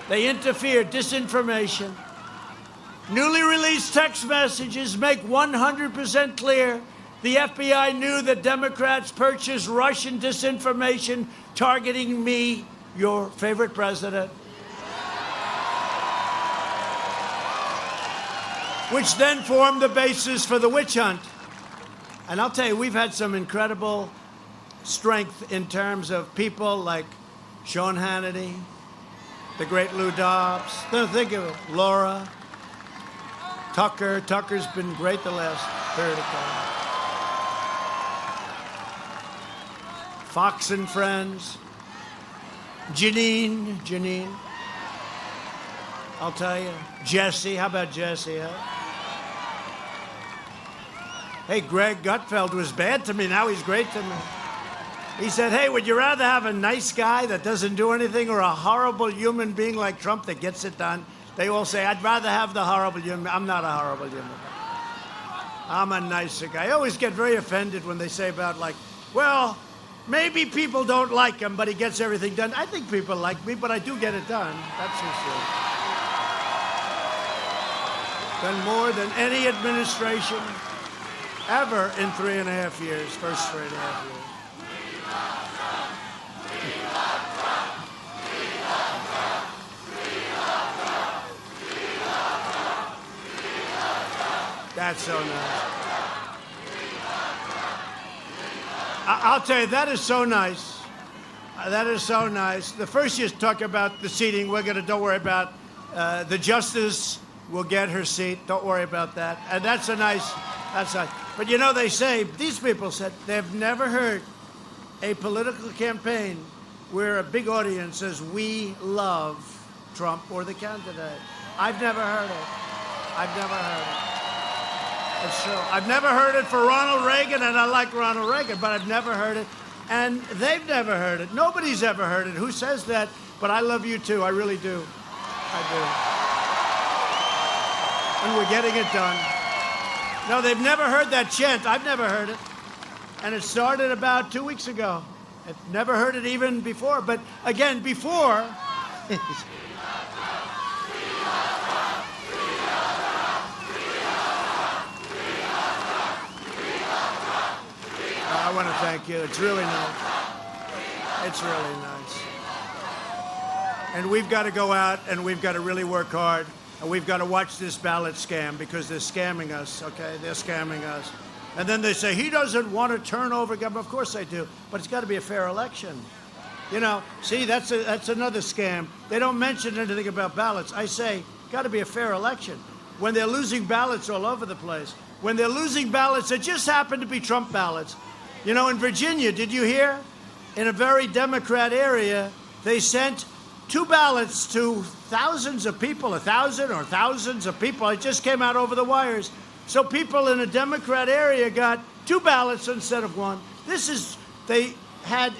S1: They interfered, disinformation. Newly released text messages make 100% clear the FBI knew that Democrats purchased Russian disinformation targeting me, your favorite president, which then formed the basis for the witch hunt. And I'll tell you, we've had some incredible strength in terms of people like Sean Hannity, the great Lou Dobbs. Don't think of it. Laura, Tucker. Tucker's been great the last period of time. Fox and Friends. Janine. I'll tell you. Jesse, how about Jesse, huh? Hey, Greg Gutfeld was bad to me. Now he's great to me. He said, hey, would you rather have a nice guy that doesn't do anything or a horrible human being like Trump that gets it done? They all say, I'd rather have the horrible human. I'm not a horrible human being. I'm a nicer guy. I always get very offended when they say about, like, well, maybe people don't like him, but he gets everything done. I think people like me, but I do get it done. That's for sure. Done more than any administration ever in 3.5 years, first 3.5 years. That's so nice. I'll tell you, that is so nice. That is so nice. The first you talk about the seating, don't worry about the justice will get her seat. Don't worry about that. And that's nice. But you know, they say, these people said, they've never heard a political campaign where a big audience says, we love Trump or the candidate. I've never heard it. I've never heard it. It's true. I've never heard it for Ronald Reagan, and I like Ronald Reagan, but I've never heard it. And they've never heard it. Nobody's ever heard it. Who says that? But I love you, too. I really do. I do. And we're getting it done. No, they've never heard that chant. I've never heard it. And it started about 2 weeks ago. I've never heard it even before. But again, before... I want to thank you. It's really nice. It's really nice. And we've got to go out and we've got to really work hard. And we've got to watch this ballot scam because they're scamming us, okay? They're scamming us. And then they say, he doesn't want to turn over government. Of course they do. But it's got to be a fair election. You know, see, that's another scam. They don't mention anything about ballots. I say, got to be a fair election. When they're losing ballots all over the place, when they're losing ballots that just happen to be Trump ballots. You know, in Virginia, did you hear? In a very Democrat area, they sent 2 ballots to thousands of people, 1,000 or thousands of people. It just came out over the wires. So people in a Democrat area got 2 ballots instead of 1. They had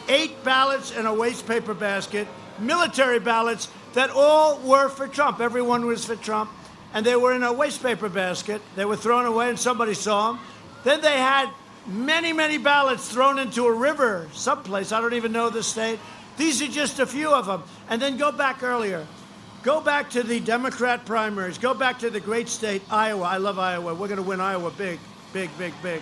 S1: 8 ballots in a waste paper basket, military ballots that all were for Trump. Everyone was for Trump. And they were in a waste paper basket. They were thrown away and somebody saw them. Then they had many, many ballots thrown into a river someplace. I don't even know the state. These are just a few of them. And then go back earlier. Go back to the Democrat primaries. Go back to the great state, Iowa. I love Iowa. We're going to win Iowa big, big, big, big.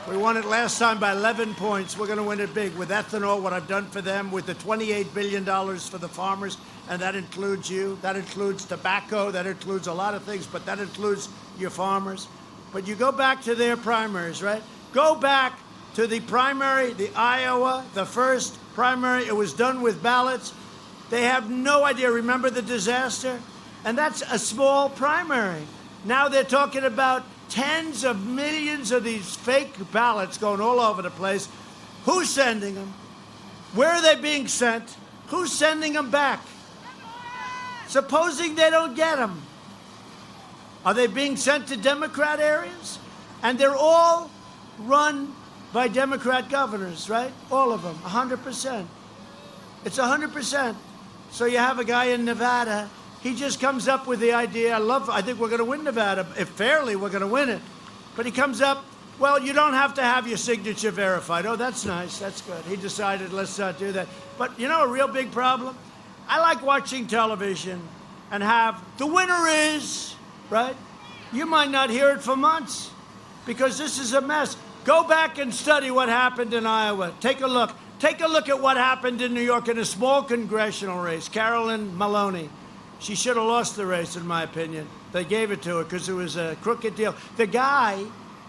S1: We won it last time by 11 points. We're going to win it big with ethanol, what I've done for them, with the $28 billion for the farmers, and that includes you. That includes tobacco. That includes a lot of things, but that includes your farmers. But you go back to their primaries, right? Go back to the primary, the Iowa, the first primary. It was done with ballots. They have no idea. Remember the disaster? And that's a small primary. Now they're talking about tens of millions of these fake ballots going all over the place. Who's sending them? Where are they being sent? Who's sending them back? Supposing they don't get them. Are they being sent to Democrat areas? And they're all run by Democrat governors, right? All of them, 100%. It's 100%. So you have a guy in Nevada. He just comes up with the idea. I think we're going to win Nevada. If fairly, we're going to win it. But he comes up, well, you don't have to have your signature verified. Oh, that's nice. That's good. He decided, let's not do that. But you know a real big problem? I like watching television and have the winner is, right? You might not hear it for months because this is a mess. Go back and study what happened in Iowa. Take a look. Take a look at what happened in New York in a small congressional race. Carolyn Maloney. She should have lost the race, in my opinion. They gave it to her because it was a crooked deal. The guy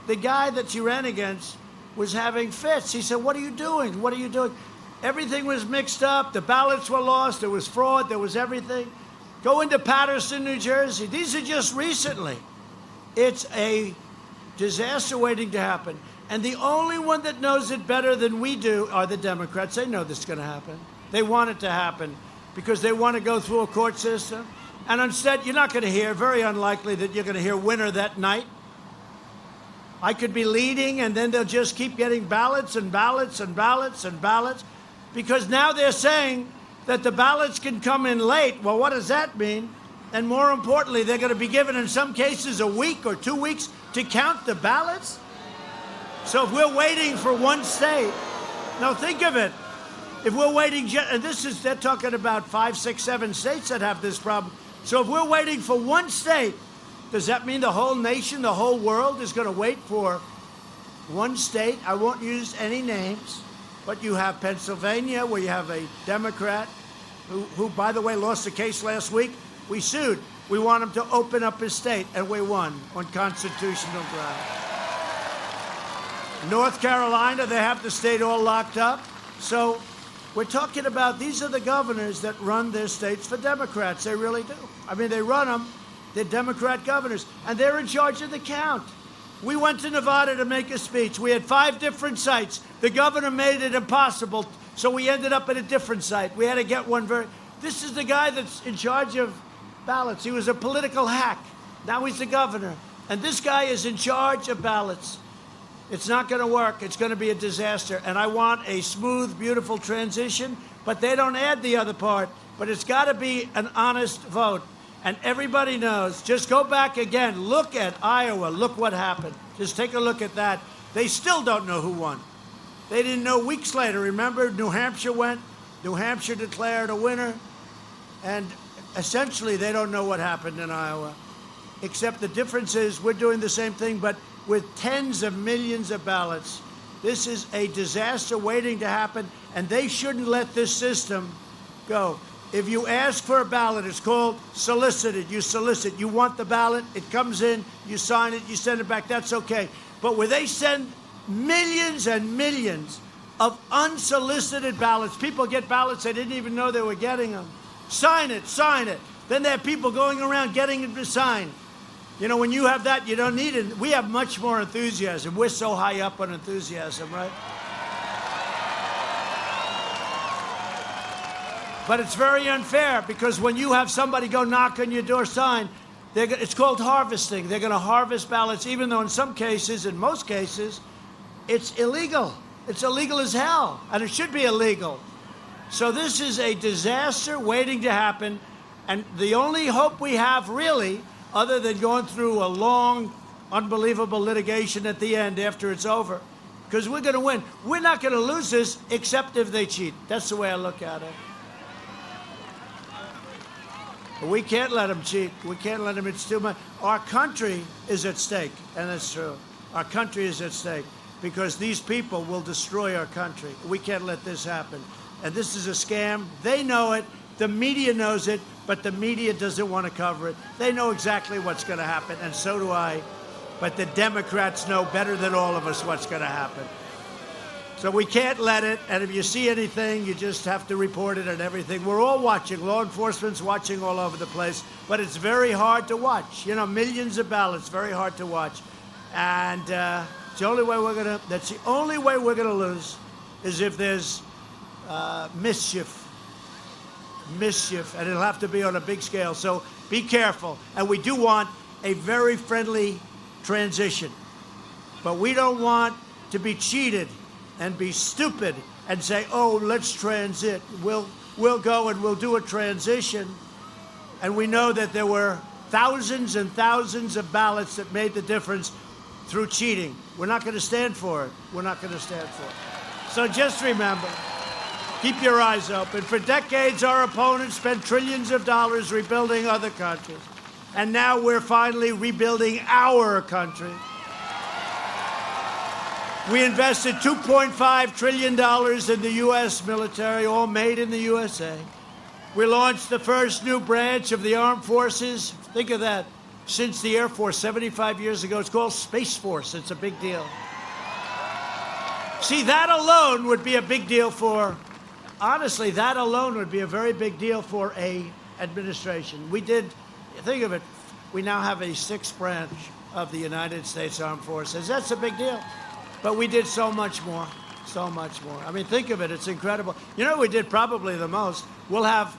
S1: that she ran against was having fits. He said, what are you doing? What are you doing? Everything was mixed up. The ballots were lost. There was fraud. There was everything. Go into Paterson, New Jersey. These are just recently. It's a disaster waiting to happen. And the only one that knows it better than we do are the Democrats. They know this is going to happen. They want it to happen because they want to go through a court system. And instead, you're not going to hear, very unlikely that you're going to hear winner that night. I could be leading, and then they'll just keep getting ballots and ballots and ballots and ballots because now they're saying that the ballots can come in late. Well, what does that mean? And more importantly, they're going to be given, in some cases, a week or 2 weeks to count the ballots. So if we're waiting for one state, now think of it. If we're waiting, and they're talking about 5, 6, 7 states that have this problem. So if we're waiting for one state Does that mean the whole nation, the whole world is going to wait for one state? I won't use any names, but you have Pennsylvania, where you have a Democrat who, by the way, lost the case last week. We sued. We want him to open up his state, and we won on constitutional grounds. North Carolina, they have the state all locked up. So we're talking about, these are the governors that run their states for Democrats. They really do. I mean, they run them. They're Democrat governors, and they're in charge of the count. We went to Nevada to make a speech. We had 5 different sites. The governor made it impossible, so we ended up at a different site. We had to get one This is the guy that's in charge of ballots. He was a political hack. Now he's the governor. And this guy is in charge of ballots. It's not going to work. It's going to be a disaster. And I want a smooth, beautiful transition, but they don't add the other part. But it's got to be an honest vote. And everybody knows. Just go back again. Look at Iowa. Look what happened. Just take a look at that. They still don't know who won. They didn't know weeks later. Remember, New Hampshire went. New Hampshire declared a winner. And essentially, they don't know what happened in Iowa. Except the difference is we're doing the same thing, but with tens of millions of ballots. This is a disaster waiting to happen, and they shouldn't let this system go. If you ask for a ballot, it's called solicited. You solicit. You want the ballot. It comes in. You sign it. You send it back. That's okay. But where they send millions and millions of unsolicited ballots, people get ballots they didn't even know they were getting them. Sign it. Sign it. Then there are people going around getting it to sign. You know, when you have that, you don't need it. We have much more enthusiasm. We're so high up on enthusiasm, right? But it's very unfair, because when you have somebody go knock on your door, sign, it's called harvesting. They're going to harvest ballots, even though in some cases, in most cases, it's illegal. It's illegal as hell, and it should be illegal. So this is a disaster waiting to happen, and the only hope we have, really, other than going through a long, unbelievable litigation at the end after it's over, because we're going to win. We're not going to lose this except if they cheat. That's the way I look at it. But we can't let them cheat. We can't let them. It's too much. Our country is at stake, and that's true. Our country is at stake because these people will destroy our country. We can't let this happen. And this is a scam. They know it. The media knows it, but the media doesn't want to cover it. They know exactly what's going to happen, and so do I. But the Democrats know better than all of us what's going to happen. So we can't let it, and if you see anything, you just have to report it and everything. We're all watching. Law enforcement's watching all over the place, but it's very hard to watch. You know, millions of ballots, very hard to watch. And it's the only way that's the only way we're going to lose is if there's mischief, and it'll have to be on a big scale. So be careful. And we do want a very friendly transition, but we don't want to be cheated and be stupid and say, oh, let's transit. We'll go and we'll do a transition. And we know that there were thousands and thousands of ballots that made the difference through cheating. We're not going to stand for it. We're not going to stand for it. So just remember, keep your eyes open. For decades, our opponents spent trillions of dollars rebuilding other countries. And now we're finally rebuilding our country. We invested $2.5 trillion in the U.S. military, all made in the USA. We launched the first new branch of the armed forces. Think of that. Since the Air Force 75 years ago, it's called Space Force. It's a big deal. See, that alone would be a big deal for, honestly, that alone would be a very big deal for a administration. We did, think of it, we now have a 6th branch of the United States Armed Forces. That's a big deal. But we did so much more, so much more. I mean, think of it. It's incredible. You know, we did probably the most. We'll have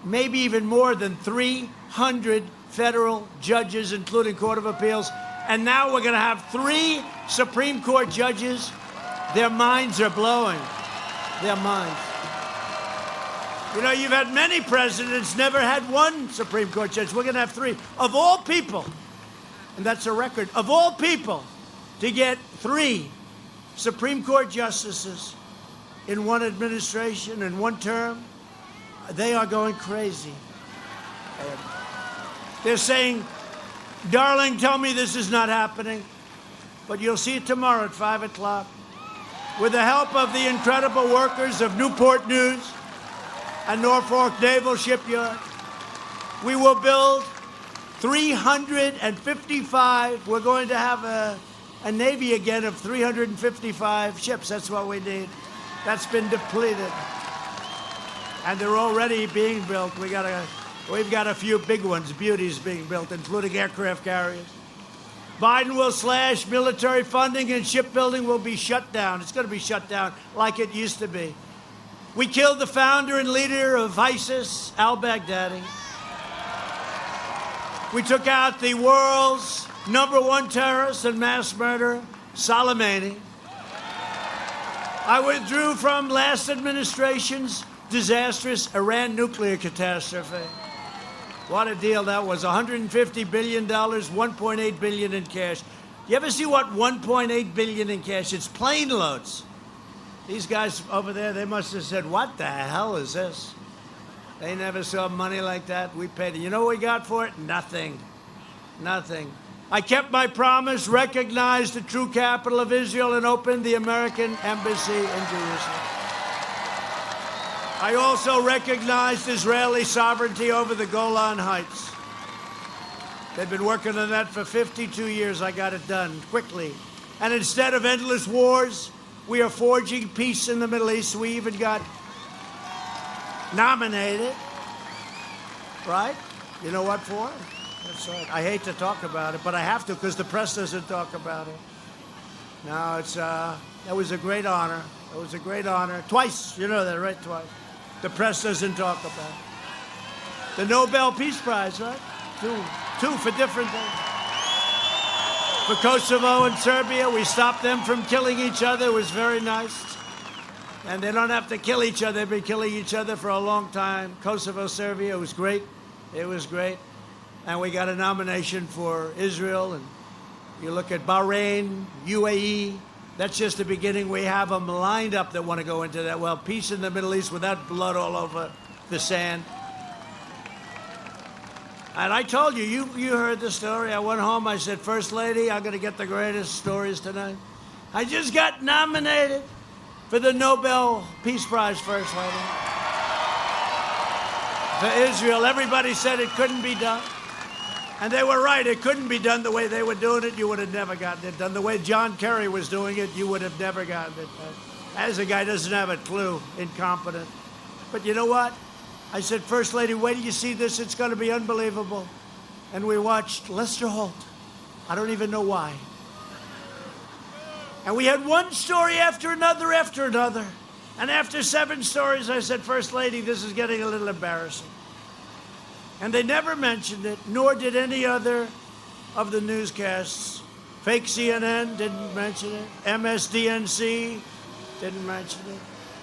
S1: maybe even more than 300 federal judges, including Court of Appeals. And now we're going to have 3 Supreme Court judges. Their minds are blowing. Their minds. You know, you've had many presidents, never had 1 Supreme Court judge. We're going to have 3. Of all people, and that's a record, of all people, to get 3 Supreme Court justices in one administration, in one term, they are going crazy. They're saying Darling, tell me this is not happening, but you'll see it tomorrow at 5 o'clock. With the help of the incredible workers of Newport News and Norfolk Naval Shipyard, we will build 355. We're going to have a Navy again of 355 ships. That's what we need. That's been depleted. And they're already being built. We've got a few big ones, beauties being built, including aircraft carriers. Biden will slash military funding and shipbuilding will be shut down. It's going to be shut down like it used to be. We killed the founder and leader of ISIS, al-Baghdadi. We took out the world's #1 terrorist and mass murderer, Soleimani. I withdrew from last administration's disastrous Iran nuclear catastrophe. What a deal that was. $150 billion, $1.8 billion in cash. You ever see what $1.8 billion in cash? It's plane loads. These guys over there, they must have said, what the hell is this? They never saw money like that. We paid it. You know what we got for it? Nothing. Nothing. I kept my promise, recognized the true capital of Israel, and opened the American embassy in Jerusalem. I also recognized Israeli sovereignty over the Golan Heights. They've been working on that for 52 years. I got it done quickly. And instead of endless wars, we are forging peace in the Middle East. We even got nominated, right? You know what for? That's right. I hate to talk about it, but I have to because the press doesn't talk about it. No, that was a great honor. It was a great honor. Twice, you know that, right? Twice. The press doesn't talk about it. The Nobel Peace Prize, right? Two for different things. For Kosovo and Serbia, we stopped them from killing each other. It was very nice. And they don't have to kill each other. They've been killing each other for a long time. Kosovo, Serbia, it was great. It was great. And we got a nomination for Israel. And you look at Bahrain, UAE. That's just the beginning. We have them lined up that want to go into that. Well, peace in the Middle East without blood all over the sand. And I told you, you heard the story. I went home, I said, First Lady, I'm going to get the greatest stories tonight. I just got nominated for the Nobel Peace Prize, First Lady. For Israel, everybody said it couldn't be done. And they were right, it couldn't be done the way they were doing it. You would have never gotten it done. The way John Kerry was doing it, you would have never gotten it done. As a guy doesn't have a clue, incompetent. But you know what? I said, First Lady, wait till you see this. It's going to be unbelievable. And we watched Lester Holt. I don't even know why. And we had one story after another after another. And after 7 stories, I said, First Lady, this is getting a little embarrassing. And they never mentioned it, nor did any other of the newscasts. Fake CNN didn't mention it. MSDNC didn't mention it.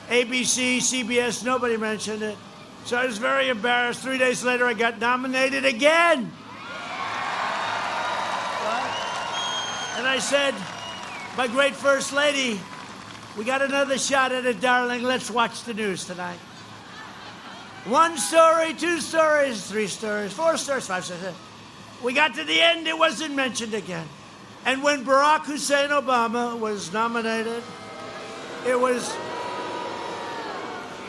S1: ABC, CBS, nobody mentioned it. So I was very embarrassed. 3 days later, I got nominated again. And I said, my great First Lady, we got another shot at it, darling. Let's watch the news tonight. 1 story, 2 stories, 3 stories, 4 stories, 5 stories. We got to the end, it wasn't mentioned again. And when Barack Hussein Obama was nominated, it was...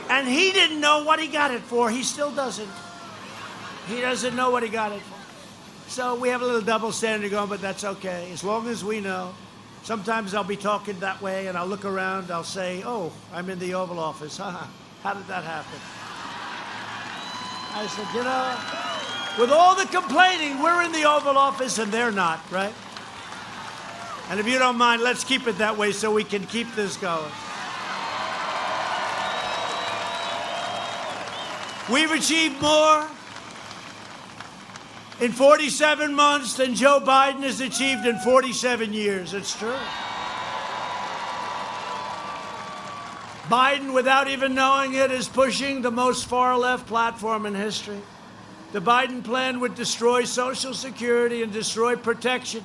S1: And he didn't know what he got it for. He still doesn't. He doesn't know what he got it for. So we have a little double standard going, but that's okay. As long as we know. Sometimes I'll be talking that way, and I'll look around, I'll say, oh, I'm in the Oval Office. How did that happen? I said, you know, with all the complaining, we're in the Oval Office and they're not, right? And if you don't mind, let's keep it that way so we can keep this going. We've achieved more in 47 months than Joe Biden has achieved in 47 years. It's true. Biden, without even knowing it, is pushing the most far-left platform in history. The Biden plan would destroy Social Security and destroy protection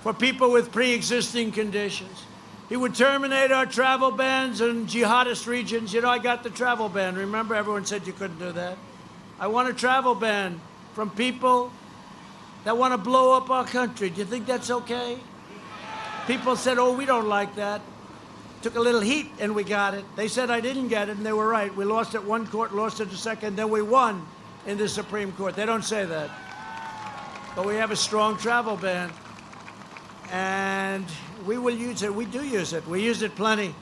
S1: for people with pre-existing conditions. He would terminate our travel bans in jihadist regions. You know, I got the travel ban. Remember, everyone said you couldn't do that. I want a travel ban from people that want to blow up our country. Do you think that's okay? People said, oh, we don't like that. Took a little heat and we got it. They said I didn't get it and they were right. We lost at one court, lost at the second, then we won in the Supreme Court. They don't say that. But we have a strong travel ban. And we will use it. We do use it. We use it plenty.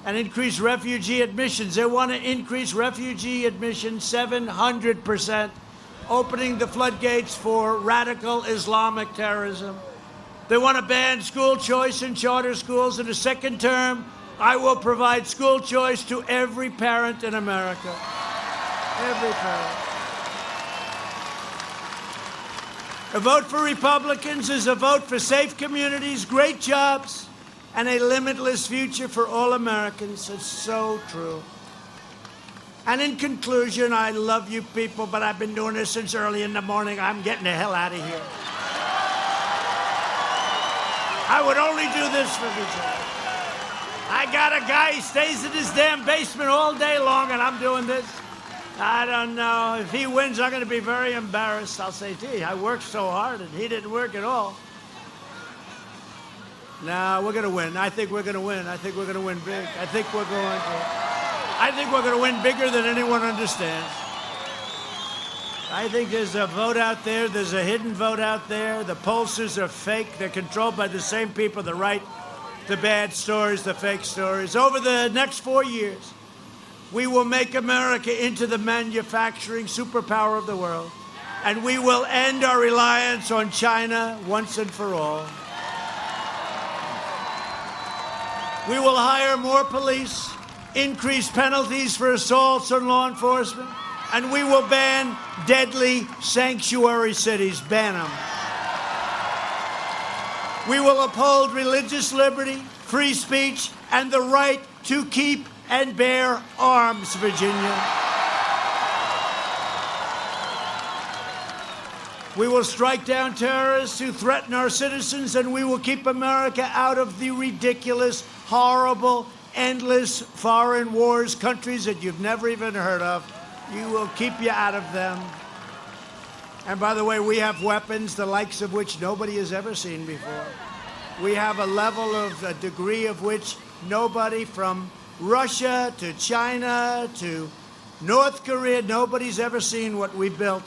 S1: And increase refugee admissions. They want to increase refugee admissions 700%, opening the floodgates for radical Islamic terrorism. They want to ban school choice in charter schools. In the second term, I will provide school choice to every parent in America. Every parent. A vote for Republicans is a vote for safe communities, great jobs, and a limitless future for all Americans. It's so true. And in conclusion, I love you people, but I've been doing this since early in the morning. I'm getting the hell out of here. I would only do this for me. I got a guy, he stays in his damn basement all day long, and I'm doing this. I don't know. If he wins, I'm going to be very embarrassed. I'll say, gee, I worked so hard, and he didn't work at all. No, we're going to win. I think we're going to win. I think we're going to win big. I think we're going to win bigger than anyone understands. I think there's a vote out there. There's a hidden vote out there. The pollsters are fake. They're controlled by the same people that write the bad stories, the fake stories. Over the next 4 years, we will make America into the manufacturing superpower of the world, and we will end our reliance on China once and for all. We will hire more police, increase penalties for assaults on law enforcement, and we will ban deadly sanctuary cities. Ban them. We will uphold religious liberty, free speech, and the right to keep and bear arms, Virginia. We will strike down terrorists who threaten our citizens, and we will keep America out of the ridiculous, horrible, endless foreign wars, countries that you've never even heard of. You will keep you out of them. And by the way, we have weapons the likes of which nobody has ever seen before. We have a level of a degree of which nobody from Russia to China to North Korea, nobody's ever seen what we built.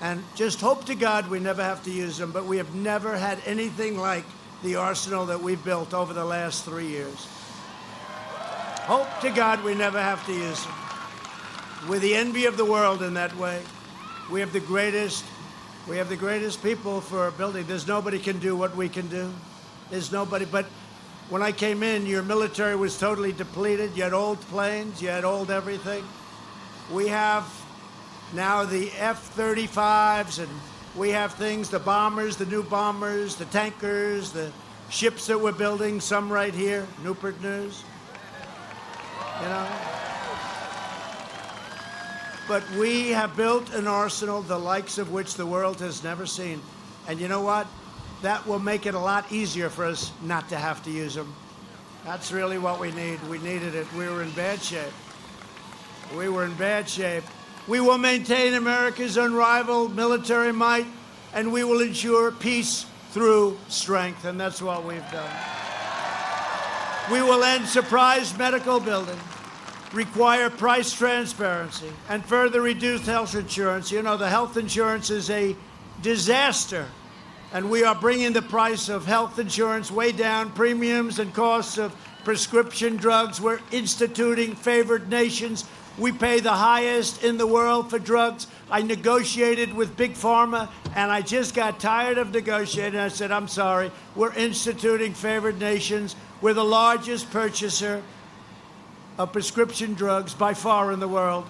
S1: And just hope to God we never have to use them, but we have never had anything like the arsenal that we've built over the last 3 years. Hope to God we never have to use them. We're the envy of the world in that way. We have the greatest people for building. There's nobody can do what we can do. There's nobody. But when I came in, your military was totally depleted. You had old planes. You had old everything. We have now the F-35s, and we have things, the bombers, the new bombers, the tankers, the ships that we're building, some right here, Newport News. You know? But we have built an arsenal the likes of which the world has never seen. And you know what? That will make it a lot easier for us not to have to use them. That's really what we need. We needed it. We were in bad shape. We were in bad shape. We will maintain America's unrivaled military might, and we will ensure peace through strength, and that's what we've done. We will end surprise medical billing, require price transparency, and further reduce health insurance. You know, the health insurance is a disaster, and we are bringing the price of health insurance way down, premiums and costs of prescription drugs. We're instituting favored nations. We pay the highest in the world for drugs. I negotiated with Big Pharma, and I just got tired of negotiating. I said, I'm sorry. We're instituting favored nations. We're the largest purchaser of prescription drugs by far in the world.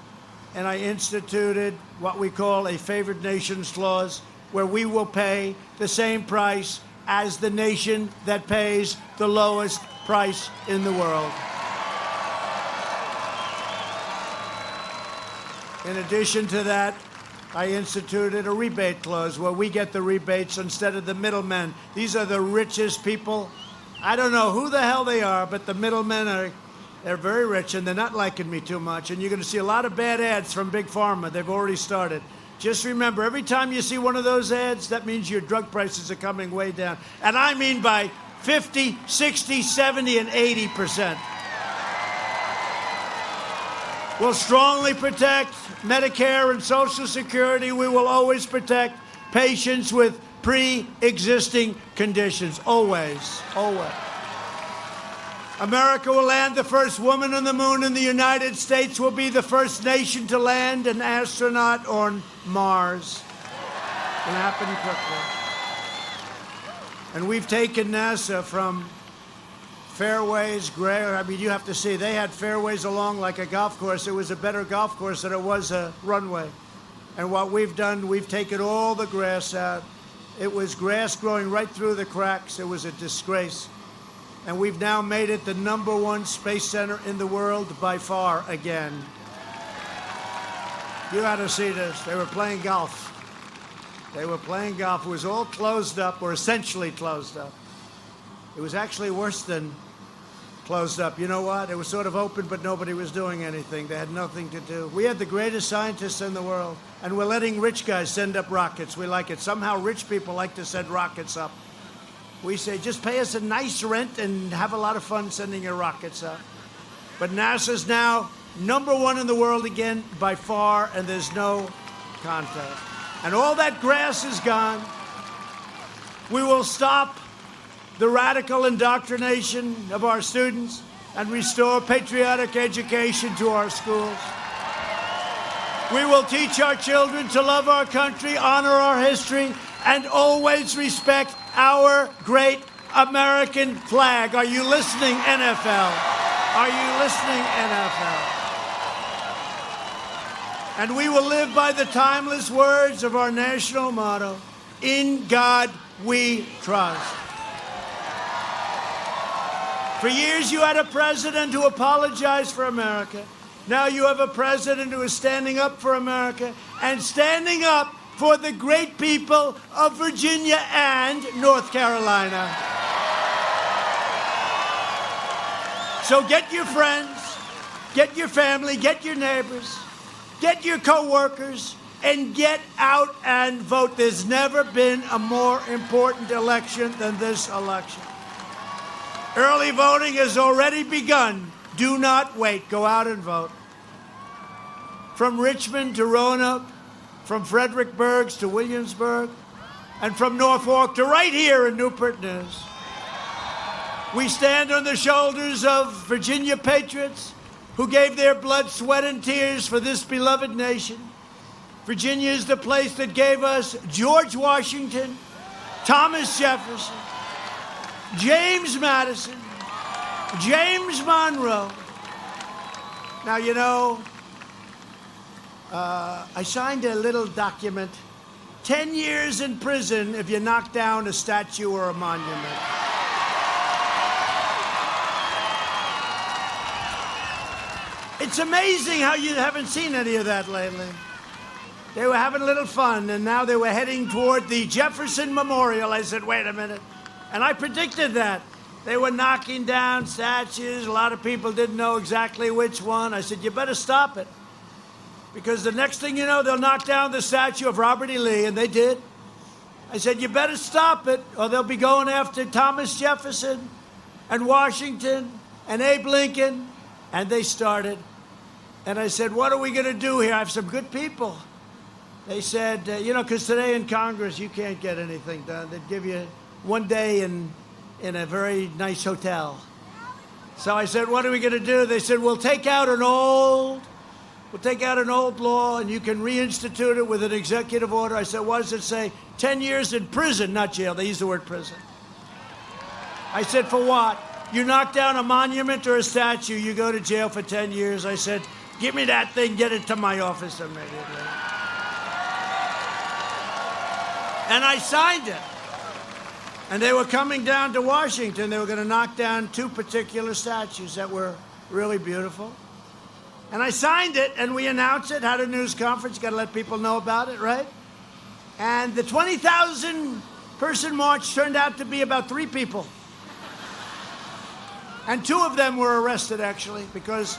S1: And I instituted what we call a favored nations clause, where we will pay the same price as the nation that pays the lowest price in the world. In addition to that, I instituted a rebate clause where we get the rebates instead of the middlemen. These are the richest people. I don't know who the hell they are, but the middlemen they're very rich, and they're not liking me too much. And you're going to see a lot of bad ads from Big Pharma. They've already started. Just remember, every time you see one of those ads, that means your drug prices are coming way down. And I mean by 50, 60, 70, and 80%. We'll strongly protect Medicare and Social Security. We will always protect patients with pre-existing conditions. Always, always. America will land the first woman on the moon, and the United States will be the first nation to land an astronaut on Mars. It'll happen quickly. And we've taken NASA from fairways, you have to see, they had fairways along like a golf course. It was a better golf course than it was a runway. And what we've done, we've taken all the grass out. It was grass growing right through the cracks. It was a disgrace. And we've now made it the #1 space center in the world by far again. You ought to see this. They were playing golf. They were playing golf. It was all closed up, or essentially closed up. It was actually worse than closed up. You know what? It was sort of open, but nobody was doing anything. They had nothing to do. We had the greatest scientists in the world, and we're letting rich guys send up rockets. We like it. Somehow rich people like to send rockets up. We say, just pay us a nice rent and have a lot of fun sending your rockets up. But NASA's now #1 in the world again by far, and there's no contest. And all that grass is gone. We will stop the radical indoctrination of our students and restore patriotic education to our schools. We will teach our children to love our country, honor our history, and always respect our great American flag. Are you listening, NFL? Are you listening, NFL? And we will live by the timeless words of our national motto, "In God we trust." For years you had a president who apologized for America. Now you have a president who is standing up for America and standing up for the great people of Virginia and North Carolina. So get your friends, get your family, get your neighbors, get your co-workers, and get out and vote. There's never been a more important election than this election. Early voting has already begun. Do not wait. Go out and vote. From Richmond to Roanoke, from Fredericksburg to Williamsburg, and from Norfolk to right here in Newport News. We stand on the shoulders of Virginia patriots who gave their blood, sweat, and tears for this beloved nation. Virginia is the place that gave us George Washington, Thomas Jefferson, James Madison, James Monroe. Now, you know, I signed a little document, 10 years in prison if you knock down a statue or a monument. It's amazing how you haven't seen any of that lately. They were having a little fun, and now they were heading toward the Jefferson Memorial. I said, wait a minute. And I predicted that. They were knocking down statues. A lot of people didn't know exactly which one. I said, you better stop it. Because the next thing you know, they'll knock down the statue of Robert E. Lee, and they did. I said, you better stop it, or they'll be going after Thomas Jefferson and Washington and Abe Lincoln. And they started. And I said, what are we going to do here? I have some good people. They said, you know, because today in Congress, you can't get anything done. They'd give you one day in a very nice hotel. So I said, what are we going to do? They said, we'll take out an old law, and you can reinstitute it with an executive order. I said, what does it say? 10 years in prison, not jail. They use the word prison. I said, for what? You knock down a monument or a statue, you go to jail for 10 years. I said, give me that thing, get it to my office immediately. And I signed it. And they were coming down to Washington. They were going to knock down 2 particular statues that were really beautiful. And I signed it, and we announced it, had a news conference, got to let people know about it, right? And the 20,000-person march turned out to be about 3 people. And 2 of them were arrested, actually, because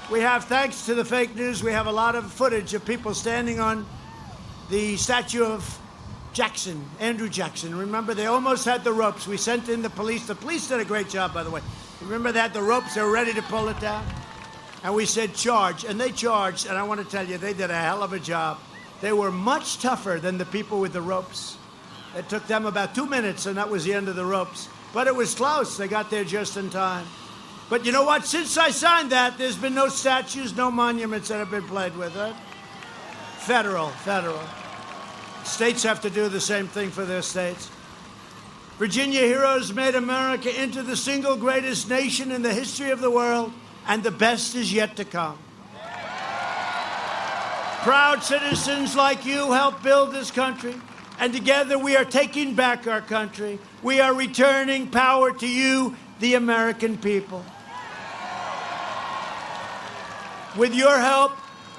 S1: we have, thanks to the fake news, we have a lot of footage of people standing on the statue of Jackson, Andrew Jackson. Remember, they almost had the ropes. We sent in the police. The police did a great job, by the way. Remember, they had the ropes. They were ready to pull it down. And we said, charge. And they charged. And I want to tell you, they did a hell of a job. They were much tougher than the people with the ropes. It took them about 2 minutes, and that was the end of the ropes. But it was close. They got there just in time. But you know what? Since I signed that, there's been no statues, no monuments that have been played with, right? Federal. States have to do the same thing for their states. Virginia heroes made America into the single greatest nation in the history of the world, and the best is yet to come. Proud citizens like you helped build this country, and together we are taking back our country. We are returning power to you, the American people. With your help,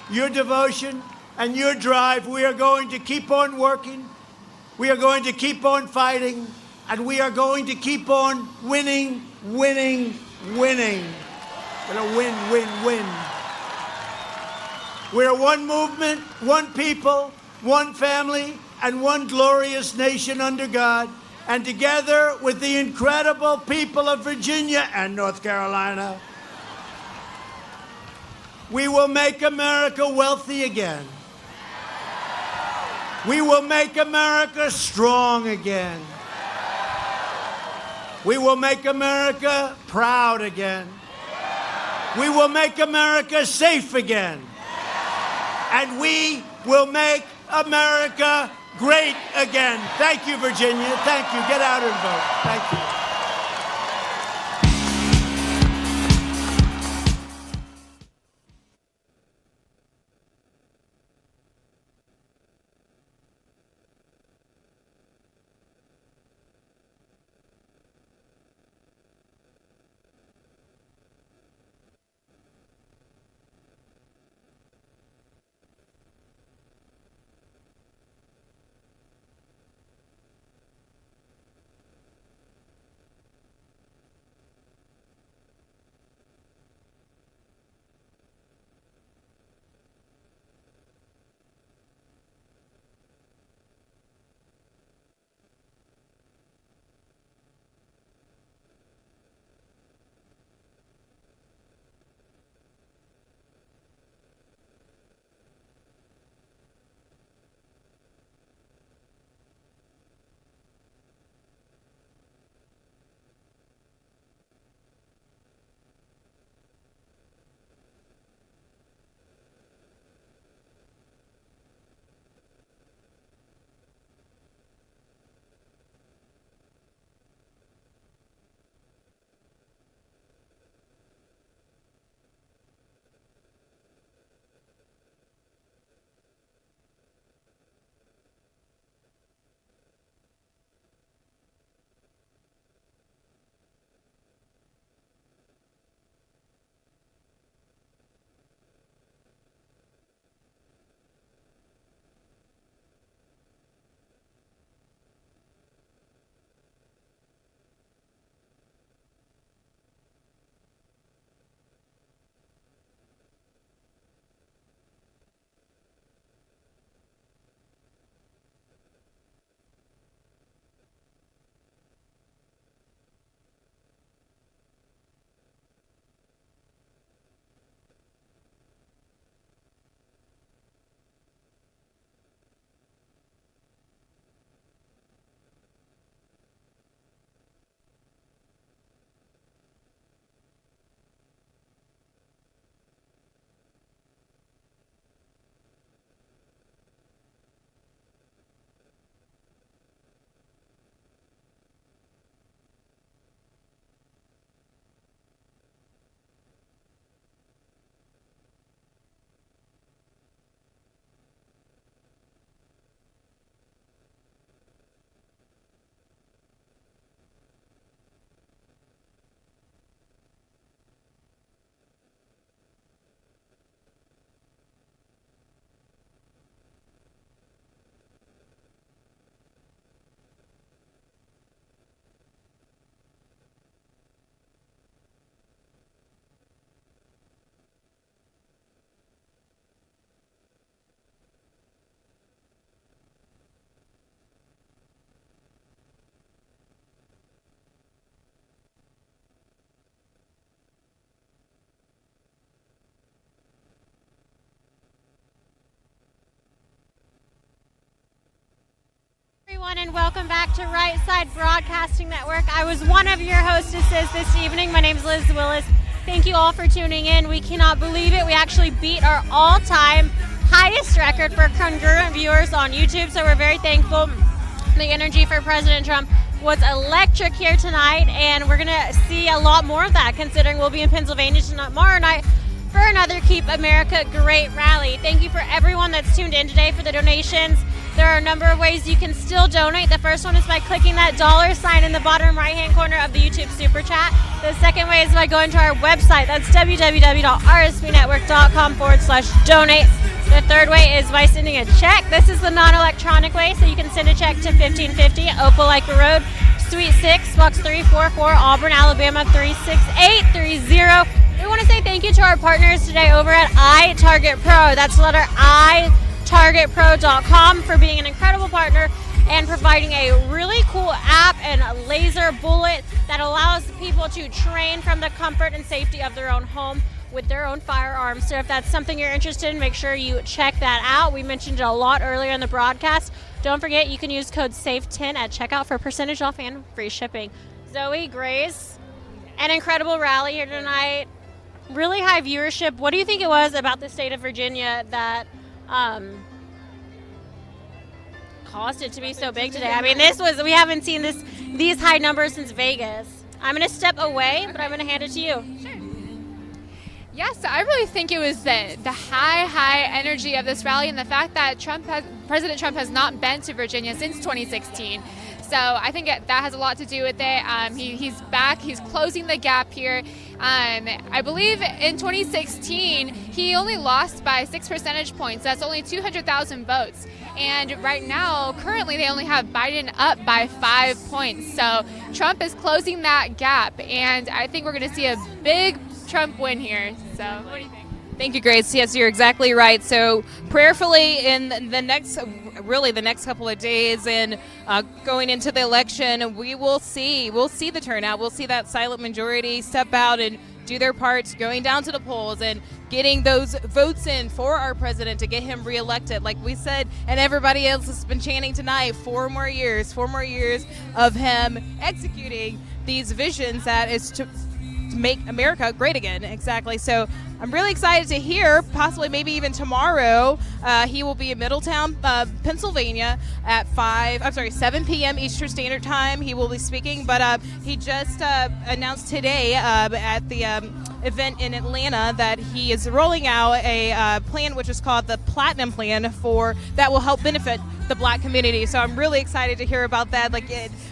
S1: your devotion, and your drive, we are going to keep on working, we are going to keep on fighting, and we are going to keep on winning. We're going to win. We're one movement, one people, one family, and one glorious nation under God. And together with the incredible people of Virginia and North Carolina, we will make America wealthy again. We will make America strong again. We will make America proud again. We will make America safe again. And we will make America great again. Thank you, Virginia. Thank you. Get out and vote. Thank you.
S2: everyone, and welcome back to Right Side Broadcasting Network. I was one of your hostesses this evening. My name is Liz Willis. Thank you all for tuning in. We cannot believe it. We actually beat our all-time highest record for congruent viewers on YouTube, so we're very thankful. The energy for President Trump was electric here tonight, and we're going to see a lot more of that, considering we'll be in Pennsylvania tomorrow night for another Keep America Great rally. Thank you for everyone that's tuned in today for the donations. There are a number of ways you can still donate. The first one is by clicking that $sign in the bottom right-hand corner of the YouTube Super Chat. The second way is by going to our website. That's www.rsbnetwork.com/donate. The third way is by sending a check. This is the non-electronic way, so you can send a check to 1550 Opelika Road, Suite 6, Box 344, Auburn, Alabama 36830. We want to say thank you to our partners today over at iTarget Pro. That's the letter I, targetpro.com, for being an incredible partner and providing a really cool app and a laser bullet that allows people to train from the comfort and safety of their own home with their own firearms. So if that's something you're interested in, make sure you check that out. We mentioned it a lot earlier in the broadcast. Don't forget, you can use code SAFE10 at checkout for percentage off and free shipping. Zoe, Grace, an incredible rally here tonight. Really high viewership. What do you think it was about the state of Virginia that caused it to be so big today? I mean, we haven't seen these high numbers since Vegas. I'm going to step away, but I'm going to hand it to you.
S3: Sure. Yes, I really think it was the high energy of this rally and the fact that President Trump has not been to Virginia since 2016. So I think that has a lot to do with it. He's back. He's closing the gap here. I believe in 2016, he only lost by 6 percentage points. That's only 200,000 votes. And right now, currently, they only have Biden up by 5 points. So Trump is closing that gap. And I think we're going to see a big Trump win here. So what do you think?
S4: Thank you, Grace. Yes, you're exactly right. So prayerfully in the next couple of days and going into the election, we'll see the turnout. We'll see that silent majority step out and do their part, going down to the polls and getting those votes in for our president to get him reelected. Like we said, and everybody else has been chanting tonight, 4 more years of him executing these visions that is to make America great again. Exactly. So I'm really excited to hear, possibly maybe even tomorrow, he will be in Middletown, Pennsylvania at 7 p.m. Eastern Standard Time. He will be speaking, but he just announced today at the event in Atlanta that he is rolling out a plan which is called the Platinum Plan that will help benefit the Black community. So I'm really excited to hear about that.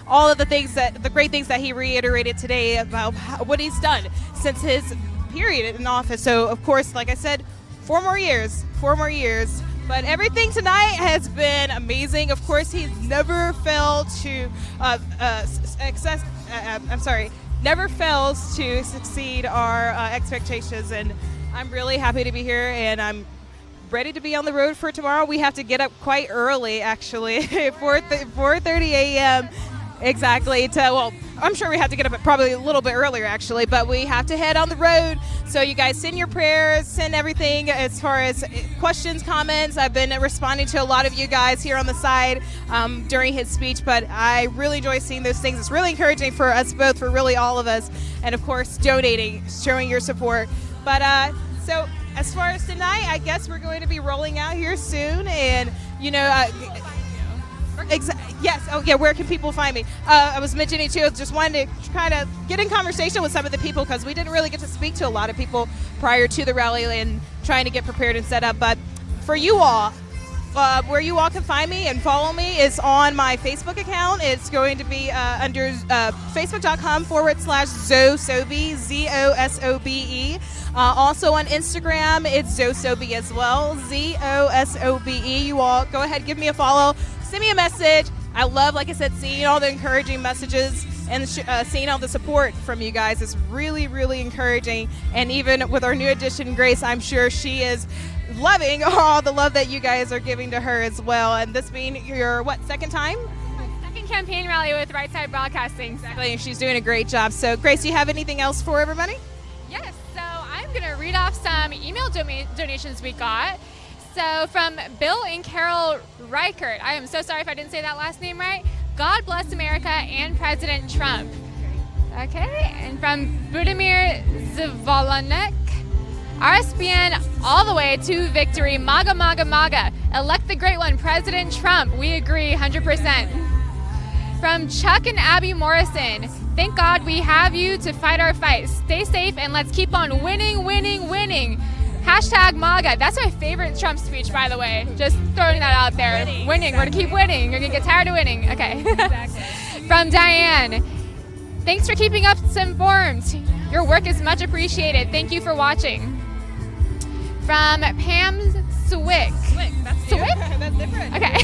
S4: All of the great things that he reiterated today about what he's done since his period in office. So of course, like I said, 4 more years. But everything tonight has been amazing. Of course, he's never failed to never fails to succeed our expectations, and I'm really happy to be here, and I'm ready to be on the road for tomorrow. We have to get up quite early, actually, 4:30 a.m. exactly. I'm sure we have to get up probably a little bit earlier, actually, but we have to head on the road. So you guys send your prayers, send everything as far as questions, comments. I've been responding to a lot of you guys here on the side during his speech, but I really enjoy seeing those things. It's really encouraging for us both, for really all of us, and of course donating, showing your support. But so as far as tonight, I guess we're going to be rolling out here soon, and yes. Oh, yeah. Where can people find me? I was mentioning too. Just wanted to kind of get in conversation with some of the people because we didn't really get to speak to a lot of people prior to the rally and trying to get prepared and set up. But for you all, where you all can find me and follow me is on my Facebook account. It's going to be under facebook.com/Zosobe, ZOSOBE. Also on Instagram, it's Zosobe as well, ZOSOBE. You all go ahead, give me a follow. Send me a message. I love, like I said, seeing all the encouraging messages and seeing all the support from you guys is really, really encouraging. And even with our new addition, Grace, I'm sure she is loving all the love that you guys are giving to her as well. And this being your, second time?
S3: Second campaign rally with Right Side Broadcasting.
S4: Exactly, and she's doing a great job. So, Grace, do you have anything else for everybody?
S3: Yes, so I'm going to read off some email donations we got. So from Bill and Carol Reichert, I am so sorry if I didn't say that last name right. God bless America and President Trump. Okay, and from Budimir Zvolanek, RSBN all the way to victory. MAGA, MAGA, MAGA. Elect the great one, President Trump. We agree 100%. From Chuck and Abby Morrison, thank God we have you to fight our fight. Stay safe and let's keep on winning, winning, winning. Hashtag MAGA. That's my favorite Trump speech, by the way. Just throwing that out there. Winning. We're going to keep winning. You're going to get tired of winning. Okay. Exactly. From Diane, thanks for keeping us informed. Your work is much appreciated. Thank you for watching. From Pam Swick.
S4: Swick. That's
S3: Swick?
S4: That's different.
S3: Okay.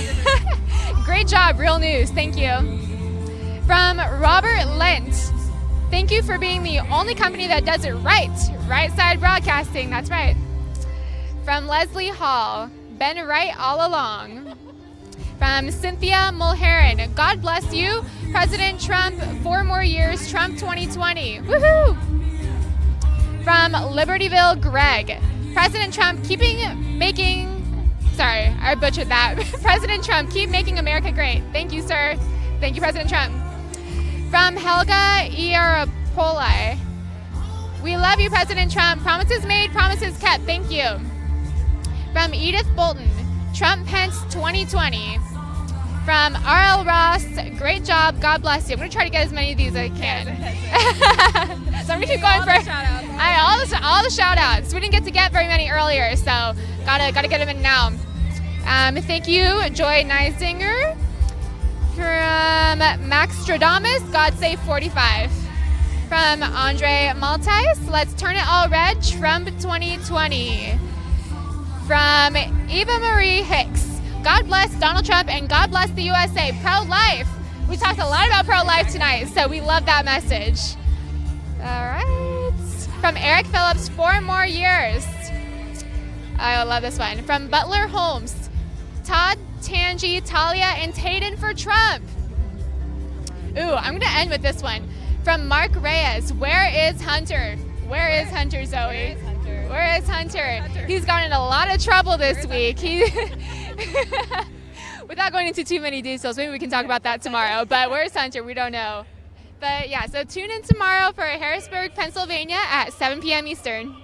S3: Great job. Real news. Thank you. From Robert Lent. Thank you for being the only company that does it right. Right Side Broadcasting. That's right. From Leslie Hall, been right all along. From Cynthia Mulheron, God bless you, President Trump, 4 more years, Trump 2020. Woohoo! From Libertyville Greg, President Trump sorry, I butchered that. President Trump, keep making America great. Thank you, sir. Thank you, President Trump. From Helga Iarapoli, we love you, President Trump. Promises made, promises kept. Thank you. From Edith Bolton, Trump Pence 2020. From R.L. Ross, great job. God bless you. I'm going to try to get as many of these as I can. So I'm going to keep going for all the shout outs. We didn't get very many earlier, so gotta get them in now. Thank you, Joy Neisinger. From Max Stradamus, God Save 45. From Andre Maltais, let's turn it all red, Trump 2020. From Eva Marie Hicks, God bless Donald Trump and God bless the USA. Pro-life. We talked a lot about pro-life tonight, so we love that message. All right. From Eric Phillips, 4 more years. I love this one. From Butler Holmes, Todd, Tangi, Talia, and Tayden for Trump. Ooh, I'm going to end with this one. From Mark Reyes, where is Hunter? Where is Hunter, Zoe? Where is Hunter? He's gotten in a lot of trouble this week. Without going into too many details, maybe we can talk about that tomorrow. But where's Hunter? We don't know. But yeah, so tune in tomorrow for Harrisburg, Pennsylvania at 7 p.m. Eastern.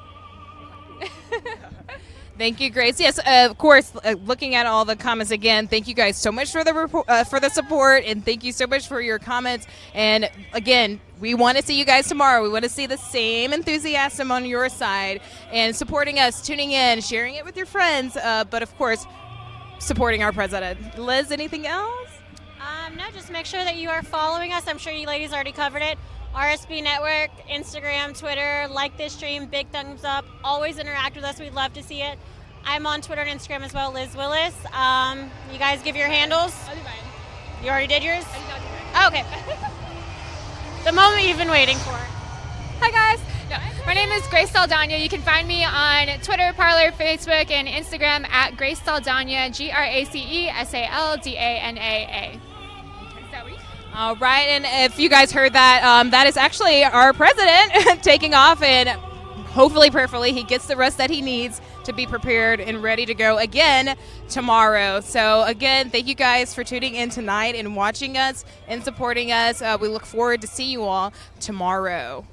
S4: Thank you, Grace. Yes, of course, looking at all the comments again, thank you guys so much for the support, and thank you so much for your comments. And again, we want to see you guys tomorrow. We want to see the same enthusiasm on your side and supporting us, tuning in, sharing it with your friends, but of course, supporting our president. Liz, anything else?
S2: No, just make sure that you are following us. I'm sure you ladies already covered it. RSB Network, Instagram, Twitter, like this stream, big thumbs up. Always interact with us. We'd love to see it. I'm on Twitter and Instagram as well, Liz Willis. You guys give your handles.
S3: I'll do mine.
S2: You already did yours?
S3: I did not do mine.
S2: Okay. The moment you've been waiting for.
S3: Hi, guys. No, my name is Grace Saldana. You can find me on Twitter, Parler, Facebook, and Instagram at Grace Saldana, GraceSaldanaa.
S4: All right, and if you guys heard that, that is actually our president taking off, and hopefully, prayerfully, he gets the rest that he needs to be prepared and ready to go again tomorrow. So again, thank you guys for tuning in tonight and watching us and supporting us. We look forward to see you all tomorrow.